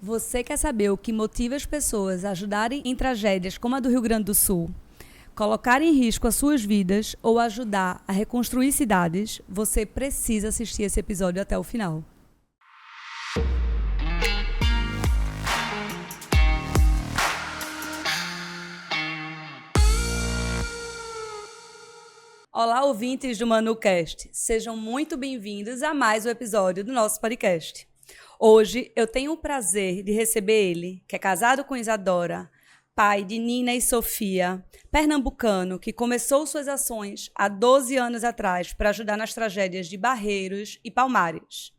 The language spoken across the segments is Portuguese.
Você quer saber o que motiva as pessoas a ajudarem em tragédias como a do Rio Grande do Sul, colocar em risco as suas vidas ou ajudar a reconstruir cidades? Você precisa assistir esse episódio até o final. Olá, ouvintes do ManuCast. Sejam muito bem-vindos a mais um episódio do nosso podcast. Hoje eu tenho o prazer de receber ele, que é casado com Isadora, pai de Nina e Sofia, pernambucano, que começou suas ações há 12 anos atrás para ajudar nas tragédias de Barreiros e Palmares.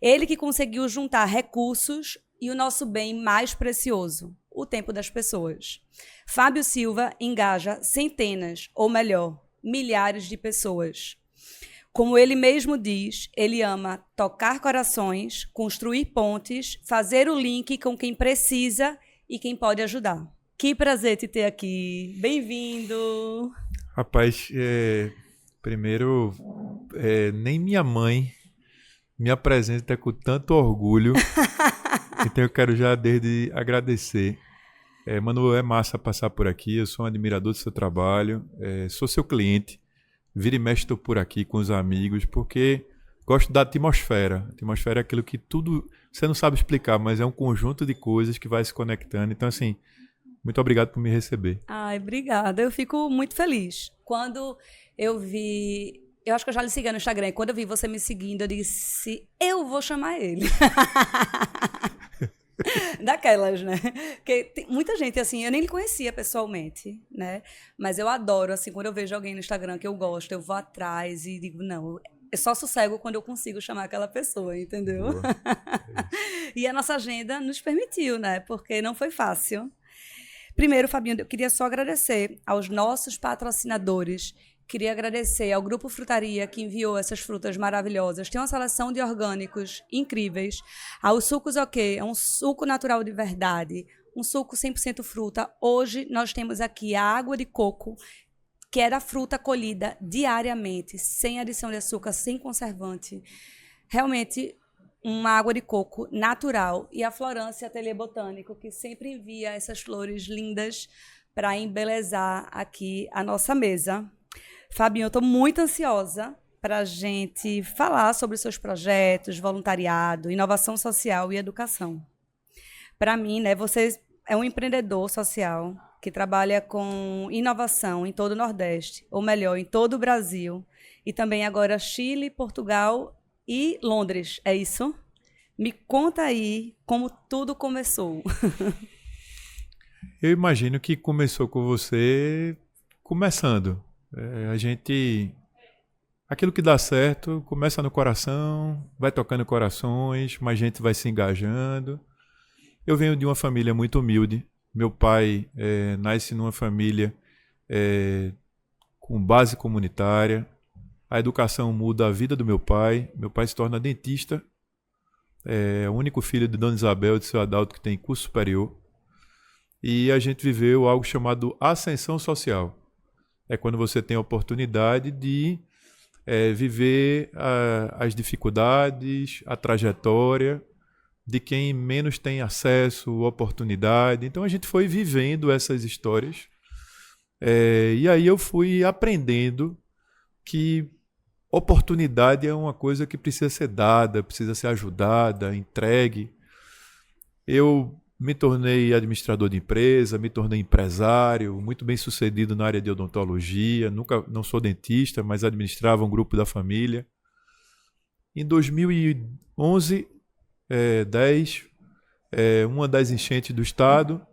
Ele que conseguiu juntar recursos e o nosso bem mais precioso, o tempo das pessoas. Fábio Silva engaja centenas, ou melhor, milhares de pessoas. Como ele mesmo diz, ele ama tocar corações, construir pontes, fazer o link com quem precisa e quem pode ajudar. Que prazer te ter aqui. Bem-vindo. Rapaz, primeiro, nem minha mãe me apresenta com tanto orgulho. Então eu quero já desde agradecer. Manu, é massa passar por aqui, eu sou um admirador do seu trabalho, sou seu cliente, vira e mexe estou por aqui com os amigos, porque gosto da atmosfera. A atmosfera é aquilo que tudo, você não sabe explicar, mas é um conjunto de coisas que vai se conectando. Então, assim, muito obrigado por me receber. Ai, obrigada, eu fico muito feliz. Quando eu vi, eu acho que eu já lhe segui no Instagram, e quando eu vi você me seguindo, eu disse, eu vou chamar ele. Daquelas, né? Porque tem muita gente, assim, eu nem lhe conhecia pessoalmente, né? Mas eu adoro, assim, quando eu vejo alguém no Instagram que eu gosto, eu vou atrás e digo, não, eu só sossego quando eu consigo chamar aquela pessoa, entendeu? E a nossa agenda nos permitiu, né? Porque não foi fácil. Primeiro, Fabinho, eu queria só agradecer aos nossos patrocinadores. Queria agradecer ao Grupo Frutaria, que enviou essas frutas maravilhosas. Tem uma seleção de orgânicos incríveis. Ao Sucos OK, é um suco natural de verdade, um suco 100% fruta. Hoje nós temos aqui a água de coco, que é da fruta colhida diariamente, sem adição de açúcar, sem conservante. Realmente uma água de coco natural. E a Florância Ateliê Botânico, que sempre envia essas flores lindas para embelezar aqui a nossa mesa. Fabinho, eu estou muito ansiosa para a gente falar sobre os seus projetos, voluntariado, inovação social e educação. Para mim, né, você é um empreendedor social que trabalha com inovação em todo o Nordeste, ou melhor, em todo o Brasil, e também agora Chile, Portugal e Londres, é isso? Me conta aí como tudo começou. Eu imagino que começou com você começando. Aquilo que dá certo, começa no coração, vai tocando corações, mais gente vai se engajando. Eu venho de uma família muito humilde. Meu pai nasce numa família com base comunitária. A educação muda a vida do meu pai. Meu pai se torna dentista. É o único filho de Dona Isabel e de seu Adalto que tem curso superior. E a gente viveu algo chamado ascensão social. É quando você tem a oportunidade de viver as dificuldades, a trajetória de quem menos tem acesso, oportunidade. Então a gente foi vivendo essas histórias. E aí eu fui aprendendo que oportunidade é uma coisa que precisa ser dada, precisa ser ajudada, entregue. Eu me tornei administrador de empresa, me tornei empresário, muito bem sucedido na área de odontologia. Não sou dentista, mas administrava um grupo da família. Em 2011, 10, uma das enchentes do estado,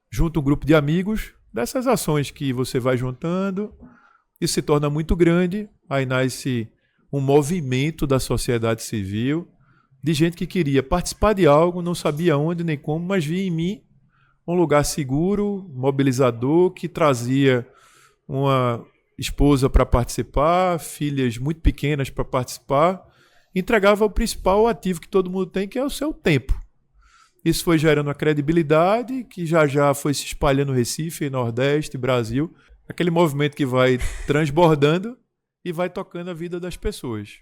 junto um grupo de amigos, dessas ações que você vai juntando, isso se torna muito grande, aí nasce um movimento da sociedade civil, de gente que queria participar de algo, não sabia onde nem como, mas via em mim um lugar seguro, mobilizador, que trazia uma esposa para participar, filhas muito pequenas para participar, entregava o principal ativo que todo mundo tem, que é o seu tempo. Isso foi gerando uma credibilidade que já foi se espalhando no Recife, Nordeste, Brasil, aquele movimento que vai transbordando e vai tocando a vida das pessoas.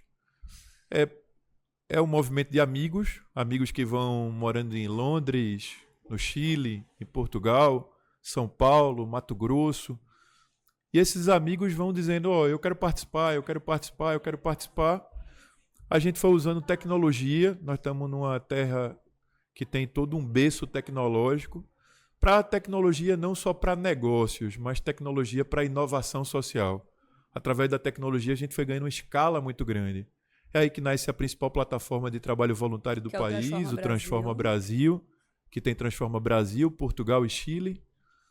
é um movimento de amigos, amigos que vão morando em Londres, no Chile, em Portugal, São Paulo, Mato Grosso. E esses amigos vão dizendo, eu quero participar, eu quero participar, eu quero participar. A gente foi usando tecnologia, nós estamos numa terra que tem todo um berço tecnológico, para a tecnologia não só para negócios, mas tecnologia para inovação social. Através da tecnologia a gente foi ganhando uma escala muito grande. É aí que nasce a principal plataforma de trabalho voluntário do país, o Transforma Brasil, que tem Transforma Brasil, Portugal e Chile.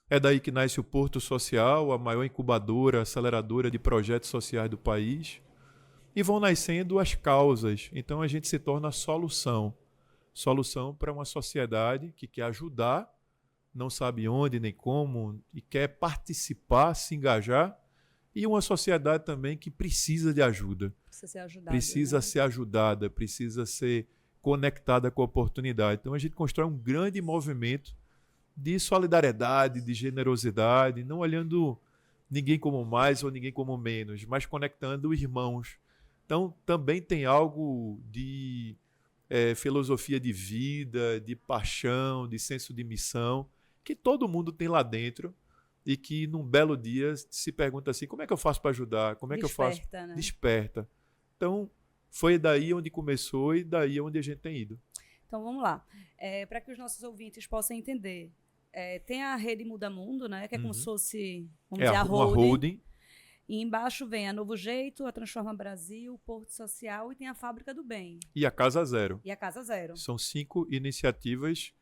É daí que nasce o Porto Social, a maior incubadora, aceleradora de projetos sociais do país. E vão nascendo as causas. Então a gente se torna a solução. Solução para uma sociedade que quer ajudar, não sabe onde nem como, e quer participar, se engajar. E uma sociedade também que precisa de ajuda. Precisa ser ajudada. Precisa ser ajudada, precisa ser conectada com a oportunidade. Então a gente constrói um grande movimento de solidariedade, de generosidade, não olhando ninguém como mais ou ninguém como menos, mas conectando irmãos. Então também tem algo de filosofia de vida, de paixão, de senso de missão, que todo mundo tem lá dentro e que num belo dia se pergunta assim, como é que eu faço para ajudar? Como é que eu faço? Né? Desperta. Então foi daí onde começou e daí onde a gente tem ido. Então vamos lá. Para que os nossos ouvintes possam entender, tem a Rede Muda Mundo, né? Que é como se fosse, vamos dizer, a holding. E embaixo vem a Novo Jeito, a Transforma Brasil, o Porto Social e tem a Fábrica do Bem. E a Casa Zero. E a Casa Zero. São 5 iniciativas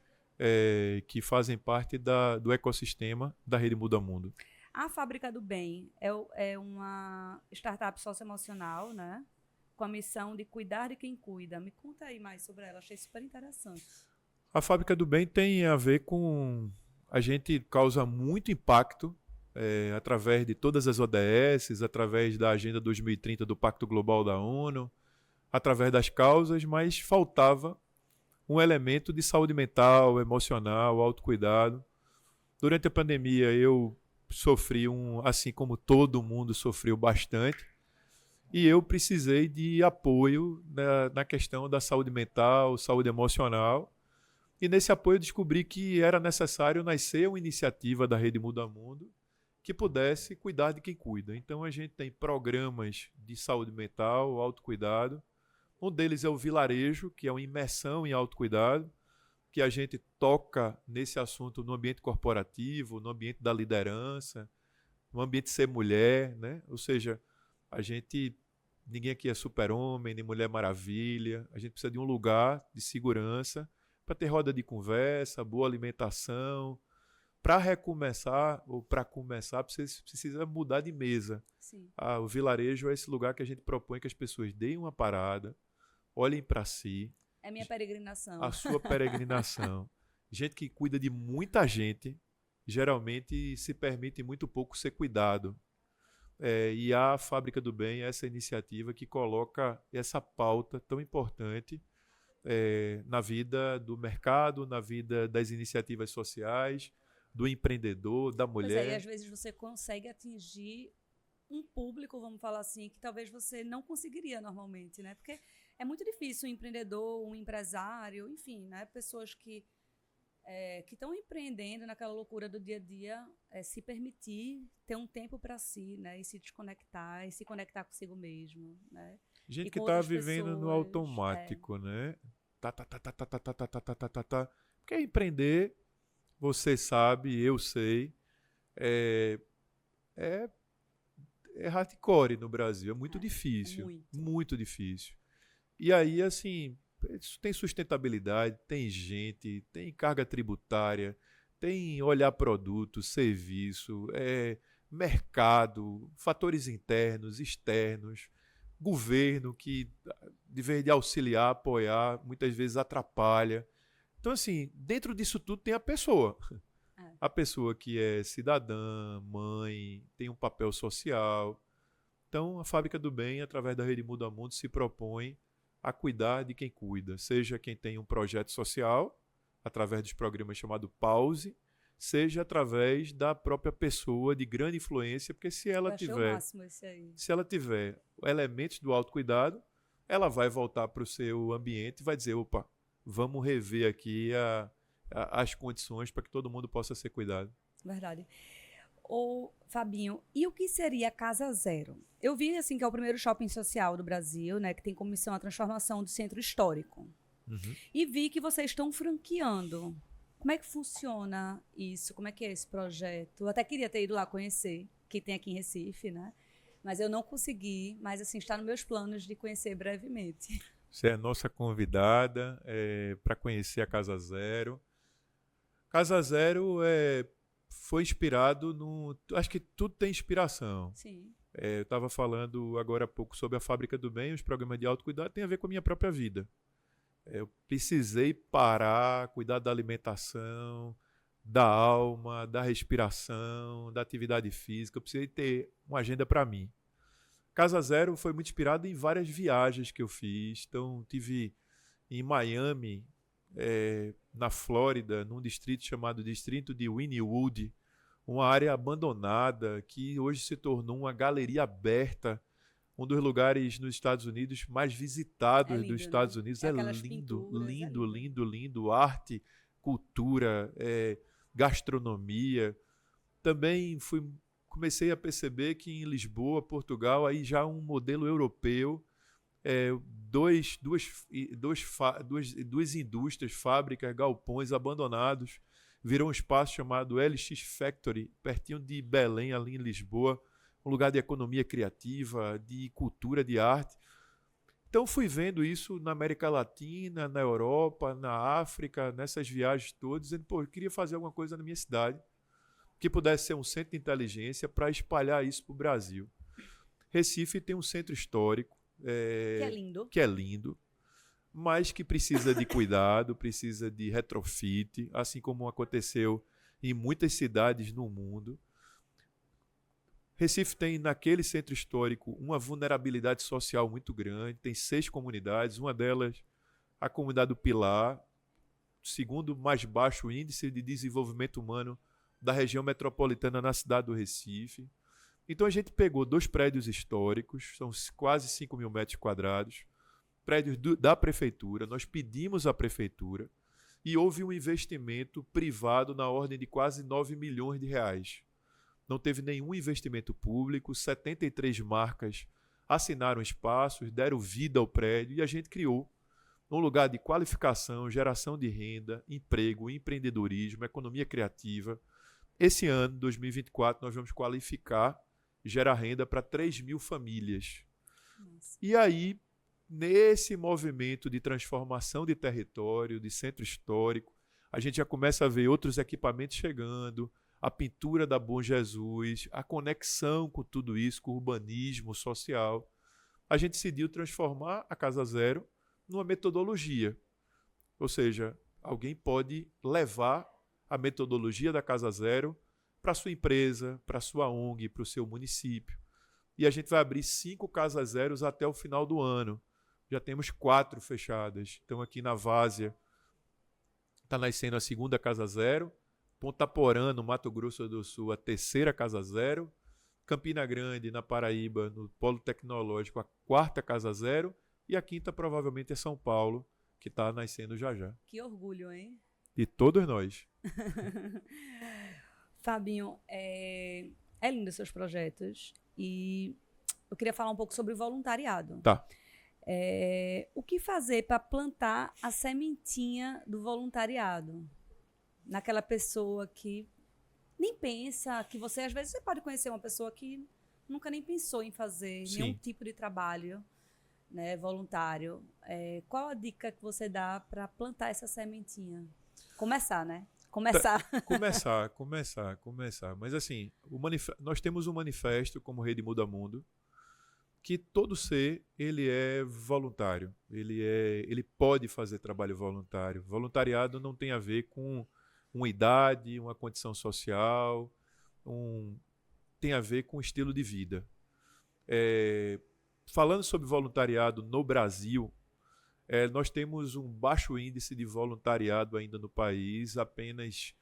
que fazem parte do ecossistema da Rede Muda Mundo. A Fábrica do Bem é uma startup socioemocional, né? Com a missão de cuidar de quem cuida. Me conta aí mais sobre ela, achei super interessante. A Fábrica do Bem tem a ver com... A gente causa muito impacto através de todas as ODS, através da Agenda 2030 do Pacto Global da ONU, através das causas, mas faltava um elemento de saúde mental, emocional, autocuidado. Durante a pandemia eu sofri assim como todo mundo sofreu bastante, e eu precisei de apoio na questão da saúde mental, saúde emocional, e nesse apoio eu descobri que era necessário nascer uma iniciativa da Rede Muda Mundo que pudesse cuidar de quem cuida. Então a gente tem programas de saúde mental, autocuidado. Um deles é o Vilarejo, que é uma imersão em autocuidado, que a gente toca nesse assunto no ambiente corporativo, no ambiente da liderança, no ambiente de ser mulher, né? Ou seja, ninguém aqui é super-homem, nem Mulher Maravilha. A gente precisa de um lugar de segurança para ter roda de conversa, boa alimentação. Para recomeçar, ou para começar, precisa mudar de mesa. Sim. O Vilarejo é esse lugar que a gente propõe que as pessoas deem uma parada, olhem para si. É minha peregrinação. A sua peregrinação. Gente que cuida de muita gente, geralmente se permite muito pouco ser cuidado. E a Fábrica do Bem é essa iniciativa que coloca essa pauta tão importante na vida do mercado, na vida das iniciativas sociais, do empreendedor, da mulher. Pois é, e às vezes você consegue atingir um público, vamos falar assim, que talvez você não conseguiria normalmente, né? Porque é muito difícil um empreendedor, um empresário, enfim, né? Pessoas que estão empreendendo naquela loucura do dia a dia, se permitir ter um tempo para si, né? E se desconectar, e se conectar consigo mesmo, né? Gente que está vivendo no automático, né? Porque empreender, você sabe, eu sei, é hardcore no Brasil, é muito difícil, muito difícil. E aí, assim, isso tem sustentabilidade, tem gente, tem carga tributária, tem olhar produto, serviço, mercado, fatores internos, externos, governo que, de vez de auxiliar, apoiar, muitas vezes atrapalha. Então, assim, dentro disso tudo tem a pessoa. A pessoa que é cidadã, mãe, tem um papel social. Então, a Fábrica do Bem, através da Rede Muda Mundo, se propõe a cuidar de quem cuida. Seja quem tem um projeto social, através dos programas chamados Pause, seja através da própria pessoa de grande influência, porque se ela tiver elementos do autocuidado, ela vai voltar para o seu ambiente e vai dizer, opa, vamos rever aqui as condições para que todo mundo possa ser cuidado. Verdade. Ô, Fabinho, e o que seria a Casa Zero? Eu vi assim que é o primeiro shopping social do Brasil, né, que tem como missão a transformação do centro histórico. Uhum. E vi que vocês estão franqueando. Como é que funciona isso? Como é que é esse projeto? Eu até queria ter ido lá conhecer, que tem aqui em Recife, né? Mas eu não consegui, mas assim, está nos meus planos de conhecer brevemente. Você é nossa convidada para conhecer a Casa Zero. Casa Zero foi inspirado no... Acho que tudo tem inspiração. Sim. Eu estava falando agora há pouco sobre a Fábrica do Bem, os programas de autocuidado têm a ver com a minha própria vida. Eu precisei parar, cuidar da alimentação, da alma, da respiração, da atividade física. Eu precisei ter uma agenda para mim. Casa Zero foi muito inspirado em várias viagens que eu fiz. Então, tive em Miami, na Flórida, num distrito chamado Distrito de Wynwood, uma área abandonada que hoje se tornou uma galeria aberta, um dos lugares nos Estados Unidos mais visitados Lindo, dos Estados né? Unidos. Aquelas Lindo, pinturas, lindo, lindo. lindo, lindo. Arte, cultura, gastronomia. Também comecei a perceber que em Lisboa, Portugal, aí já um modelo europeu, duas indústrias, fábricas, galpões abandonados, virou um espaço chamado LX Factory, pertinho de Belém, ali em Lisboa, um lugar de economia criativa, de cultura, de arte. Então fui vendo isso na América Latina, na Europa, na África, nessas viagens todas, dizendo, pô, eu queria fazer alguma coisa na minha cidade que pudesse ser um centro de inteligência para espalhar isso para o Brasil. Recife tem um centro histórico, Que é lindo. mas que precisa de cuidado, precisa de retrofit, assim como aconteceu em muitas cidades no mundo. Recife tem, naquele centro histórico, uma vulnerabilidade social muito grande, tem 6 comunidades, uma delas a comunidade do Pilar, segundo mais baixo índice de desenvolvimento humano da região metropolitana na cidade do Recife. Então a gente pegou 2 prédios históricos, são quase 5 mil metros quadrados, prédios da prefeitura, nós pedimos à prefeitura e houve um investimento privado na ordem de quase 9 milhões de reais. Não teve nenhum investimento público, 73 marcas assinaram espaços, deram vida ao prédio e a gente criou um lugar de qualificação, geração de renda, emprego, empreendedorismo, economia criativa. Esse ano, 2024, nós vamos qualificar e gerar renda para 3 mil famílias. Nossa. E aí, nesse movimento de transformação de território, de centro histórico, a gente já começa a ver outros equipamentos chegando, a pintura da Bom Jesus, a conexão com tudo isso, com o urbanismo social. A gente decidiu transformar a Casa Zero numa metodologia. Ou seja, alguém pode levar a metodologia da Casa Zero para a sua empresa, para a sua ONG, para o seu município. E a gente vai abrir 5 Casas Zeros até o final do ano. Já temos 4 fechadas. Então aqui na Várzea está nascendo a 2ª Casa Zero, Ponta Porã, no Mato Grosso do Sul, a 3ª Casa Zero, Campina Grande, na Paraíba, no Polo Tecnológico, a 4ª Casa Zero, e a 5ª provavelmente é São Paulo, que está nascendo já já. Que orgulho, hein? De todos nós. Fabinho, é lindo seus projetos e eu queria falar um pouco sobre voluntariado. Tá. O que fazer para plantar a sementinha do voluntariado? Naquela pessoa que nem pensa, que você, às vezes, você pode conhecer uma pessoa que nunca nem pensou em fazer nenhum tipo de trabalho, né, voluntário. Qual a dica que você dá para plantar essa sementinha? Começar, né? Começar. Mas assim, nós temos um manifesto como Rede Muda Mundo, que todo ser ele é voluntário. Ele pode fazer trabalho voluntário. Voluntariado não tem a ver com uma idade, uma condição social, tem a ver com estilo de vida. Falando sobre voluntariado no Brasil, nós temos um baixo índice de voluntariado ainda no país, apenas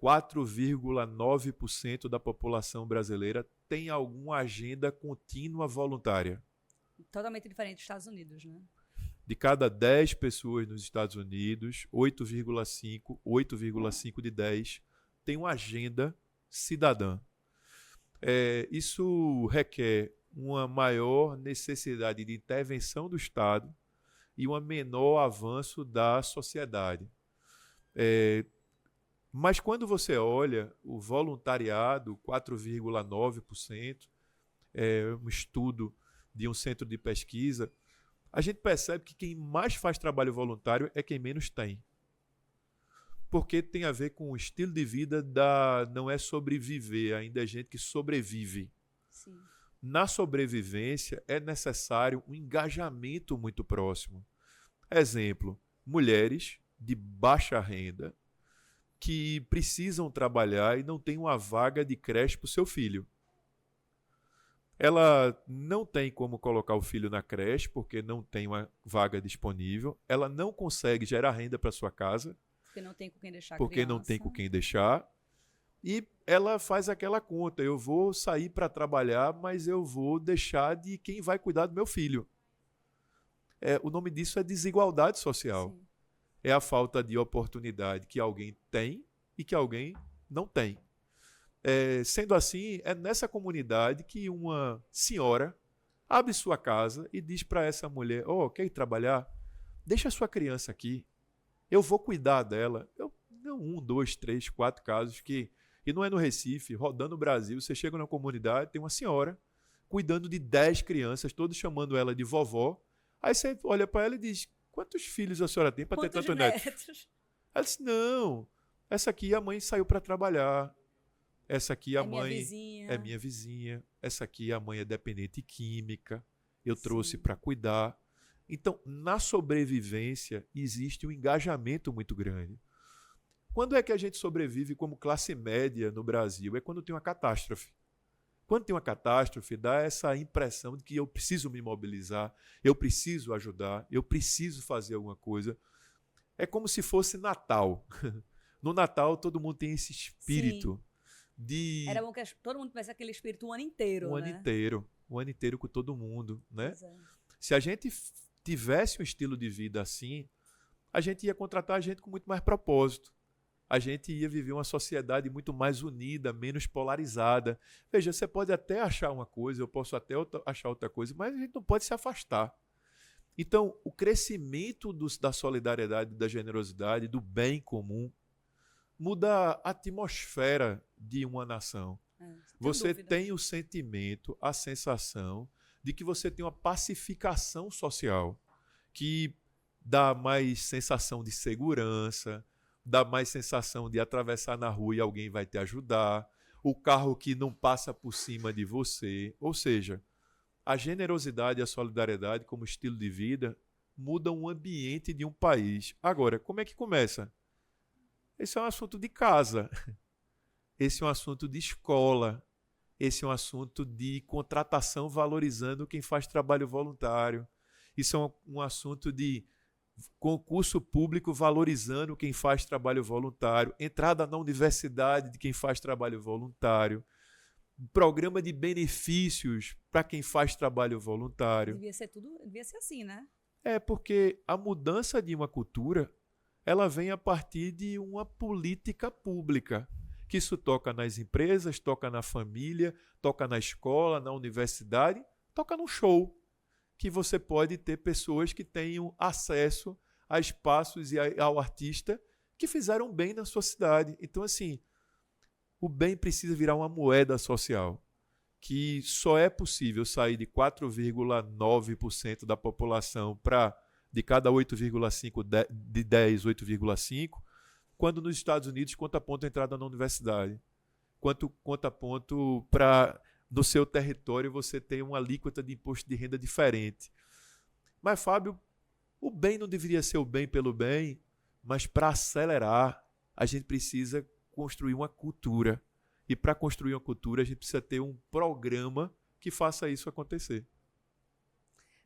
4,9% da população brasileira tem alguma agenda contínua voluntária. Totalmente diferente dos Estados Unidos, né? De cada 10 pessoas nos Estados Unidos, 8,5 de 10 tem uma agenda cidadã. Isso requer uma maior necessidade de intervenção do Estado e um menor avanço da sociedade. Mas quando você olha o voluntariado, 4,9%, um estudo de um centro de pesquisa, a gente percebe que quem mais faz trabalho voluntário é quem menos tem. Porque tem a ver com o estilo de vida não é sobreviver, ainda é gente que sobrevive. Sim. Na sobrevivência é necessário um engajamento muito próximo. Exemplo, mulheres de baixa renda que precisam trabalhar e não têm uma vaga de creche para o seu filho. Ela não tem como colocar o filho na creche porque não tem uma vaga disponível. Ela não consegue gerar renda para sua casa porque não tem com quem deixar a porque criança. não tem com quem deixar. E ela faz aquela conta, eu vou sair para trabalhar, mas eu vou deixar de quem vai cuidar do meu filho. O nome disso é desigualdade social. Sim. É a falta de oportunidade que alguém tem e que alguém não tem. Sendo assim, é nessa comunidade que uma senhora abre sua casa e diz para essa mulher, quer ir trabalhar? Deixa a sua criança aqui. Eu vou cuidar dela. Não, 1, 2, 3, 4 casos que... E não é no Recife, rodando o Brasil, você chega na comunidade, tem uma senhora cuidando de 10 crianças, todos chamando ela de vovó. Aí você olha para ela e diz, quantos filhos a senhora tem para ter tantos netos? Ela disse, não, essa aqui a mãe saiu para trabalhar. Essa aqui a mãe é minha vizinha. Essa aqui a mãe é dependente química. Eu trouxe para cuidar. Então, na sobrevivência, existe um engajamento muito grande. Quando é que a gente sobrevive como classe média no Brasil? É quando tem uma catástrofe. Quando tem uma catástrofe, dá essa impressão de que eu preciso me mobilizar, eu preciso ajudar, eu preciso fazer alguma coisa. É como se fosse Natal. No Natal, todo mundo tem esse espírito de... Era bom que todo mundo tivesse aquele espírito o ano inteiro, O ano inteiro. O ano inteiro com todo mundo, né? Se a gente tivesse um estilo de vida assim, a gente ia contratar gente com muito mais propósito. A gente ia viver uma sociedade muito mais unida, menos polarizada. Veja, você pode até achar uma coisa, eu posso até achar outra coisa, mas a gente não pode se afastar. Então, o crescimento da solidariedade, da generosidade, do bem comum, muda a atmosfera de uma nação. Você tem o sentimento, a sensação de que você tem uma pacificação social, que dá mais sensação de segurança, dá mais sensação de atravessar na rua e alguém vai te ajudar, o carro que não passa por cima de você. Ou seja, a generosidade e a solidariedade como estilo de vida mudam o ambiente de um país. Agora, como é que começa? Esse é um assunto de casa, esse é um assunto de escola, esse é um assunto de contratação valorizando quem faz trabalho voluntário, isso é um assunto de concurso público valorizando quem faz trabalho voluntário, entrada na universidade de quem faz trabalho voluntário, programa de benefícios para quem faz trabalho voluntário. Devia ser assim, né? Porque a mudança de uma cultura, ela vem a partir de uma política pública, que isso toca nas empresas, toca na família, toca na escola, na universidade, toca no show, que você pode ter pessoas que tenham acesso a espaços e ao artista que fizeram bem na sua cidade. Então, assim, o bem precisa virar uma moeda social, que só é possível sair de 4,9% da população para de cada 8,5 de 10, 8,5, quando nos Estados Unidos conta ponto a entrada na universidade. Quanto conta ponto para no seu território você ter uma alíquota de imposto de renda diferente. Mas, Fábio, o bem não deveria ser o bem pelo bem, mas para acelerar, a gente precisa construir uma cultura. E para construir uma cultura, a gente precisa ter um programa que faça isso acontecer.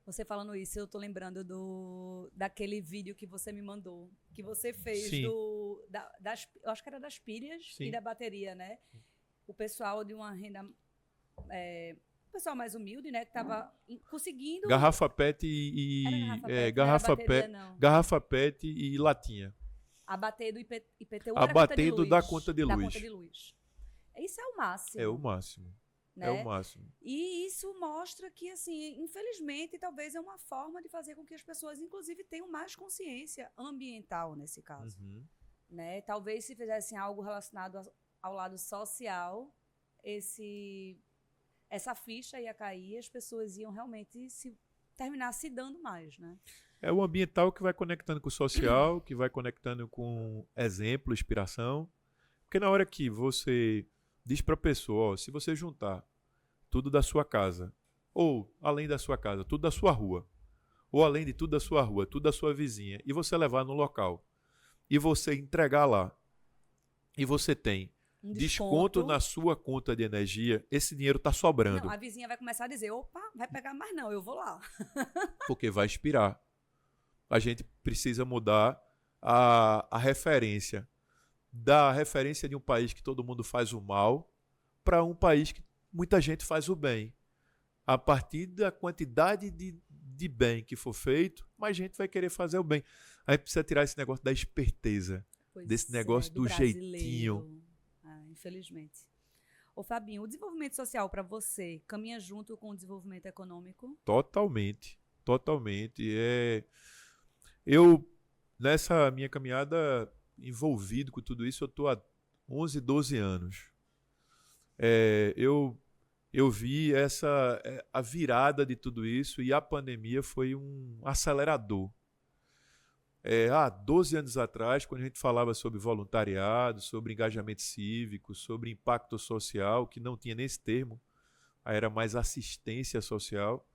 Você falando isso, eu tô lembrando daquele vídeo que você me mandou, que você fez eu acho que era das pilhas e da bateria, né? O pessoal de uma renda o pessoal mais humilde, né, que estava conseguindo... Garrafa PET garrafa PET e latinha. Abater do IPTU Abater da conta de Da luz. conta de luz. Isso é o máximo. É o máximo. Né? É o máximo. E isso mostra que, assim, infelizmente, talvez é uma forma de fazer com que as pessoas, inclusive, tenham mais consciência ambiental nesse caso. Uhum. Né? Talvez se fizessem algo relacionado ao lado social, essa ficha ia cair e as pessoas iam realmente terminar se dando mais, né? É o ambiental que vai conectando com o social, que vai conectando com exemplo, inspiração. Porque na hora que você diz para a pessoa, ó, se você juntar tudo da sua casa, ou além da sua casa, tudo da sua rua, ou além de tudo da sua rua, tudo da sua vizinha, e você levar no local, e você entregar lá, e você tem desconto na sua conta de energia, esse dinheiro está sobrando. Não, a vizinha vai começar a dizer, opa, vai pegar mais não, eu vou lá. Porque vai expirar. A gente precisa mudar a referência. Da referência de um país que todo mundo faz o mal para um país que muita gente faz o bem. A partir da quantidade de bem que for feito, mais gente vai querer fazer o bem. A gente precisa tirar esse negócio da esperteza, desse negócio do jeitinho. Infelizmente. Ô Fabinho, o desenvolvimento social para você caminha junto com o desenvolvimento econômico? Totalmente. Eu, nessa minha caminhada envolvido com tudo isso, eu estou há 11, 12 anos. Eu vi a virada de tudo isso e a pandemia foi um acelerador. Há 12 anos atrás, quando a gente falava sobre voluntariado, sobre engajamento cívico, sobre impacto social, que não tinha nem esse termo, aí era mais assistência social,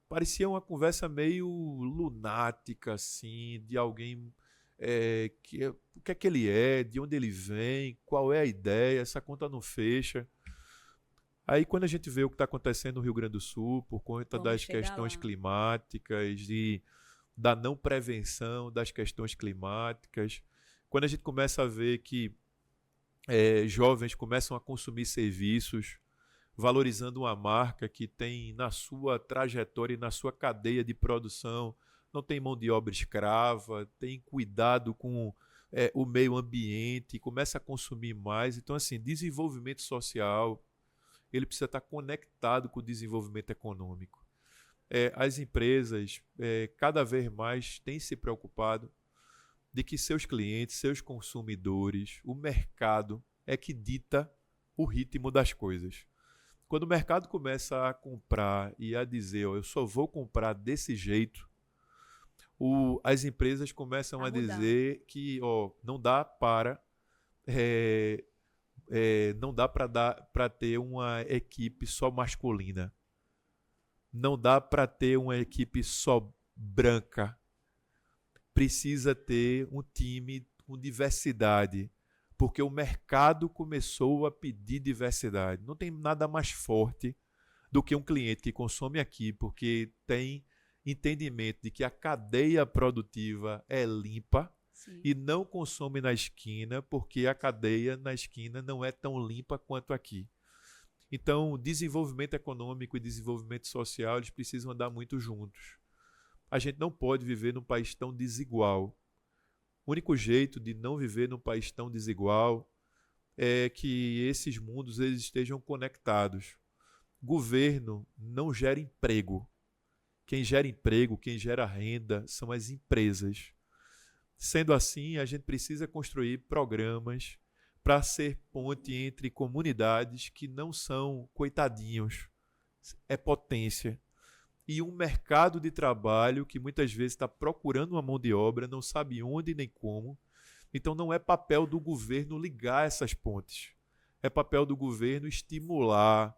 parecia uma conversa meio lunática, assim, de alguém o que é que ele é, de onde ele vem, qual é a ideia, essa conta não fecha. Aí quando a gente vê o que está acontecendo no Rio Grande do Sul, por conta das questões climáticas e da não prevenção das questões climáticas, quando a gente começa a ver que jovens começam a consumir serviços, valorizando uma marca que tem na sua trajetória e na sua cadeia de produção, não tem mão de obra escrava, tem cuidado com o meio ambiente, começa a consumir mais. Então, assim, desenvolvimento social, ele precisa estar conectado com o desenvolvimento econômico. As empresas cada vez mais têm se preocupado de que seus clientes, seus consumidores, o mercado é que dita o ritmo das coisas. Quando o mercado começa a comprar e a dizer, eu só vou comprar desse jeito, as empresas começam a dizer que não dá para não dá para ter uma equipe só masculina. Não dá para ter uma equipe só branca. Precisa ter um time com diversidade, porque o mercado começou a pedir diversidade. Não tem nada mais forte do que um cliente que consome aqui porque tem entendimento de que a cadeia produtiva é limpa. Sim. E não consome na esquina porque a cadeia na esquina não é tão limpa quanto aqui. Então, desenvolvimento econômico e desenvolvimento social, eles precisam andar muito juntos. A gente não pode viver num país tão desigual. O único jeito de não viver num país tão desigual é que esses mundos eles estejam conectados. Governo não gera emprego. Quem gera emprego, quem gera renda são as empresas. Sendo assim, a gente precisa construir programas para ser ponte entre comunidades que não são coitadinhos, é potência. E um mercado de trabalho que muitas vezes está procurando uma mão de obra, não sabe onde nem como. Então não é papel do governo ligar essas pontes. É papel do governo estimular,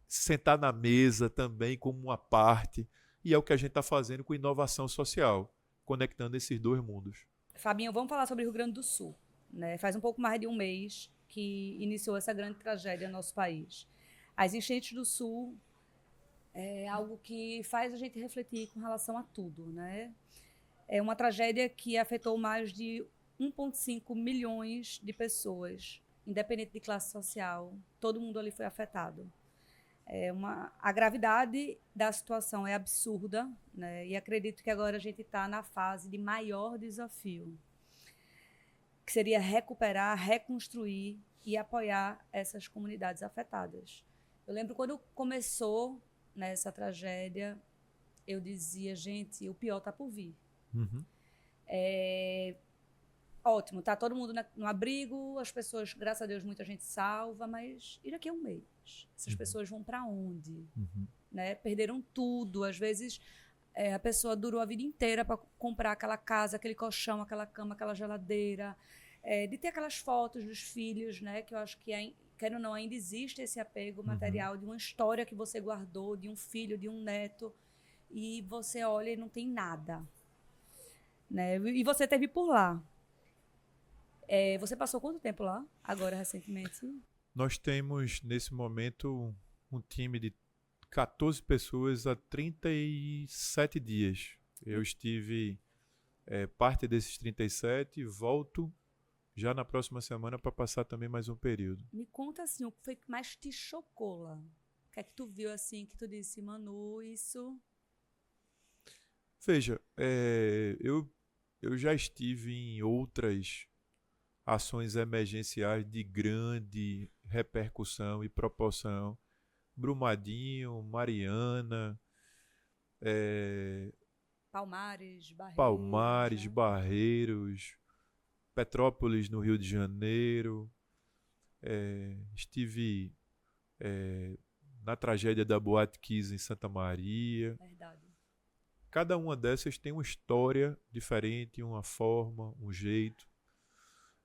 sentar na mesa também como uma parte. E é o que a gente está fazendo com inovação social, conectando esses dois mundos. Fabinho, vamos falar sobre o Rio Grande do Sul. Né? Faz um pouco mais de um mês que iniciou essa grande tragédia no nosso país. As enchentes do Sul é algo que faz a gente refletir com relação a tudo. Né? É uma tragédia que afetou mais de 1,5 milhões de pessoas, independente de classe social. Todo mundo ali foi afetado. A gravidade da situação é absurda, né? E acredito que agora a gente está na fase de maior desafio, que seria recuperar, reconstruir e apoiar essas comunidades afetadas. Eu lembro quando começou nessa tragédia, eu dizia, gente, o pior está por vir. Uhum. Ótimo, tá todo mundo no abrigo, as pessoas, graças a Deus, muita gente salva, mas e daqui a um mês? Essas pessoas vão para onde? Né? Perderam tudo. Às vezes, a pessoa durou a vida inteira para comprar aquela casa, aquele colchão, aquela cama, aquela geladeira, de ter aquelas fotos dos filhos, né? Que eu acho que, quer ou não, ainda existe esse apego material de uma história que você guardou, de um filho, de um neto, e você olha e não tem nada. Né? E você esteve por lá. Você passou quanto tempo lá, agora, recentemente? Nós temos, nesse momento, um time de 14 pessoas há 37 dias. Eu estive parte desses 37 e volto já na próxima semana para passar também mais um período. Me conta assim, o que foi que mais te chocou lá? O que é que tu viu assim, que tu disse, Manu, isso... Veja, eu já estive em outras ações emergenciais de grande repercussão e proporção. Brumadinho, Mariana, Palmares, né? Barreiros, Petrópolis no Rio de Janeiro. Estive na tragédia da Boate Kiss em Santa Maria. Verdade. Cada uma dessas tem uma história diferente, uma forma, um jeito.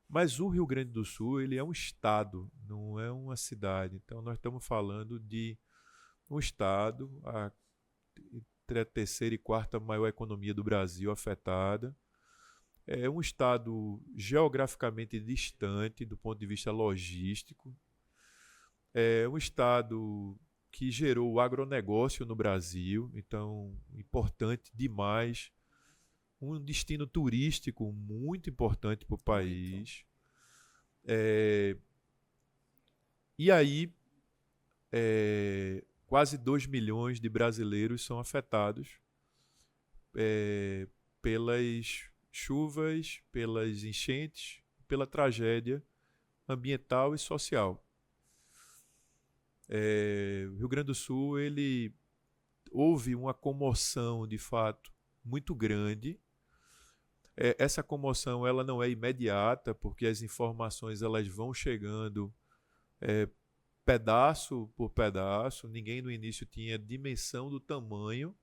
Mas o Rio Grande do Sul, ele é um estado, não é uma cidade. Então nós estamos falando de um estado, entre a terceira e quarta maior economia do Brasil afetada. É um estado geograficamente distante do ponto de vista logístico. É um estado que gerou o agronegócio no Brasil, então importante demais. Um destino turístico muito importante para o país. E aí, quase 2 milhões de brasileiros são afetados pelas chuvas, pelas enchentes, pela tragédia ambiental e social. O Rio Grande do Sul, houve uma comoção, de fato, muito grande. Essa comoção ela não é imediata, porque as informações elas vão chegando pedaço por pedaço. Ninguém no início tinha dimensão do tamanho,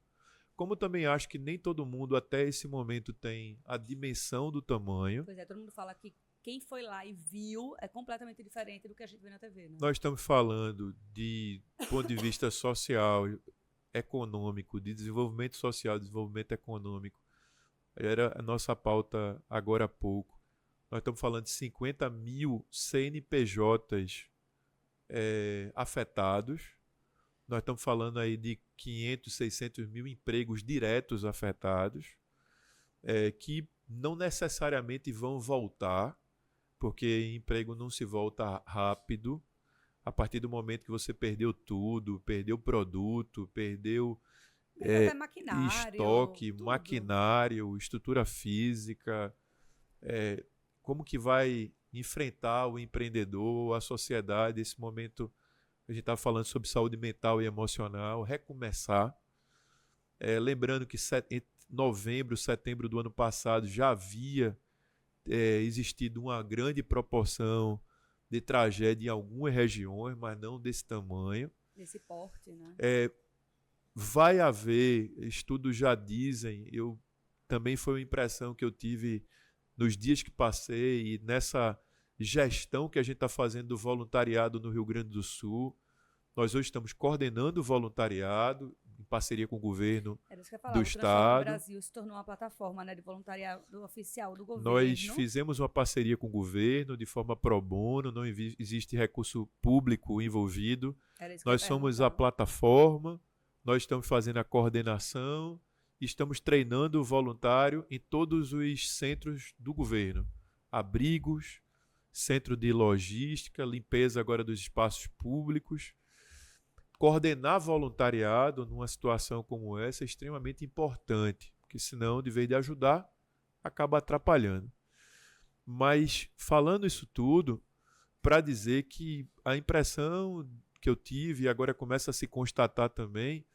como também acho que nem todo mundo até esse momento tem a dimensão do tamanho. Pois é, todo mundo fala que quem foi lá e viu é completamente diferente do que a gente vê na TV, né? Nós estamos falando de ponto de vista social, econômico, de desenvolvimento social, desenvolvimento econômico. Era a nossa pauta agora há pouco. Nós estamos falando de 50 mil CNPJs afetados. Nós estamos falando aí de 500, 600 mil empregos diretos afetados, que não necessariamente vão voltar, porque emprego não se volta rápido. A partir do momento que você perdeu tudo, perdeu produto, perdeu até maquinário, estoque, tudo. maquinário, estrutura física, como que vai enfrentar o empreendedor, a sociedade, esse momento a gente está falando sobre saúde mental e emocional, recomeçar. Lembrando que em novembro, setembro do ano passado já havia existido uma grande proporção de tragédia em algumas regiões, mas não desse tamanho. Desse porte, né? Vai haver, estudos já dizem, também foi uma impressão que eu tive nos dias que passei e nessa gestão que a gente está fazendo do voluntariado no Rio Grande do Sul. Nós hoje estamos coordenando o voluntariado em parceria com o governo do Estado. O Brasil se tornou uma plataforma, né, de voluntariado oficial do governo. Nós fizemos uma parceria com o governo de forma pro bono, não existe recurso público envolvido. Nós somos a plataforma, nós estamos fazendo a coordenação, estamos treinando o voluntário em todos os centros do governo. Abrigos, centro de logística, limpeza agora dos espaços públicos. coordenar voluntariado numa situação como essa é extremamente importante, porque senão, de vez de ajudar, acaba atrapalhando. Mas falando isso tudo, para dizer que a impressão que eu tive, e agora começa a se constatar também,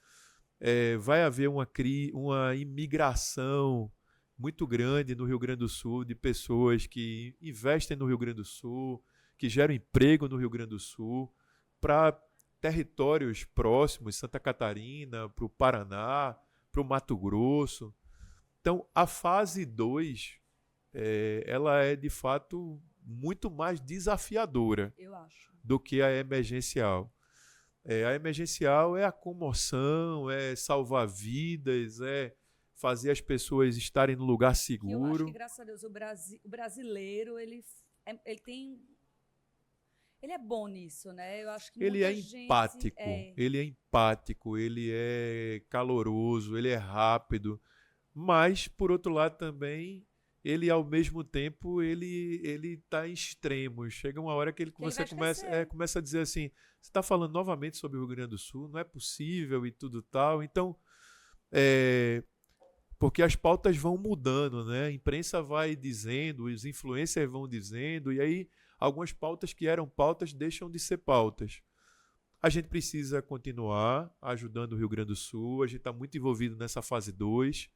vai haver uma imigração muito grande no Rio Grande do Sul de pessoas que investem no Rio Grande do Sul, que geram emprego no Rio Grande do Sul, para territórios próximos, Santa Catarina, para o Paraná, para o Mato Grosso. Então, a fase 2, ela é, de fato, muito mais desafiadora, eu acho, do que a emergencial. A emergencial é a comoção, é salvar vidas, é fazer as pessoas estarem no lugar seguro. Eu acho que, graças a Deus, o brasileiro, ele tem... Ele é bom nisso, né? Eu acho que Ele muita é gente... empático, ele é empático, ele é caloroso, ele é rápido. Mas, por outro lado, também, ele, ao mesmo tempo, ele está em extremos. Chega uma hora que você começa a dizer assim, você está falando novamente sobre o Rio Grande do Sul, não é possível e tudo tal. Então, porque as pautas vão mudando, né? A imprensa vai dizendo, os influencers vão dizendo, e aí algumas pautas que eram pautas deixam de ser pautas. A gente precisa continuar ajudando o Rio Grande do Sul, a gente está muito envolvido nessa fase 2.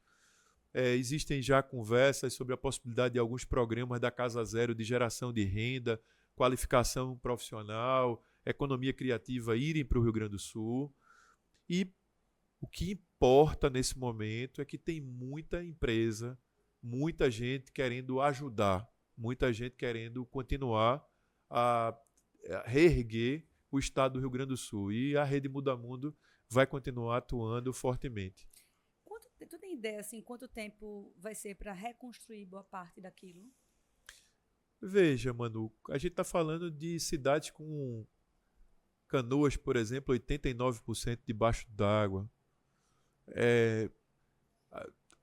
Existem já conversas sobre a possibilidade de alguns programas da Casa Zero de geração de renda, qualificação profissional, economia criativa irem para o Rio Grande do Sul. E o que importa nesse momento é que tem muita empresa, muita gente querendo ajudar, muita gente querendo continuar a reerguer o estado do Rio Grande do Sul. E a Rede Muda Mundo vai continuar atuando fortemente. Tu tem ideia, assim, quanto tempo vai ser para reconstruir boa parte daquilo? Veja, Manu, a gente está falando de cidades com Canoas, por exemplo, 89% debaixo d'água.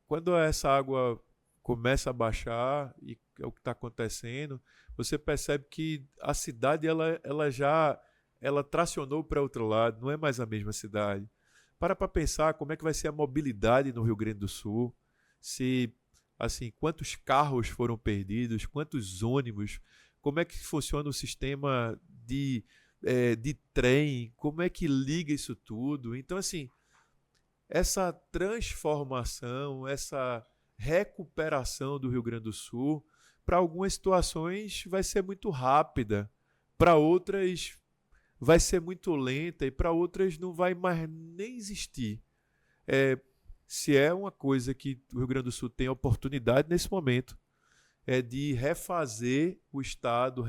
Quando essa água começa a baixar, e é o que está acontecendo, você percebe que a cidade ela tracionou para outro lado, não é mais a mesma cidade. Para pensar como é que vai ser a mobilidade no Rio Grande do Sul, se, assim, quantos carros foram perdidos, quantos ônibus, como é que funciona o sistema de trem, como é que liga isso tudo. Então, assim, essa transformação, essa recuperação do Rio Grande do Sul, para algumas situações vai ser muito rápida, para outras vai ser muito lenta e para outras não vai mais nem existir. Se é uma coisa que o Rio Grande do Sul tem a oportunidade nesse momento, é de refazer o Estado,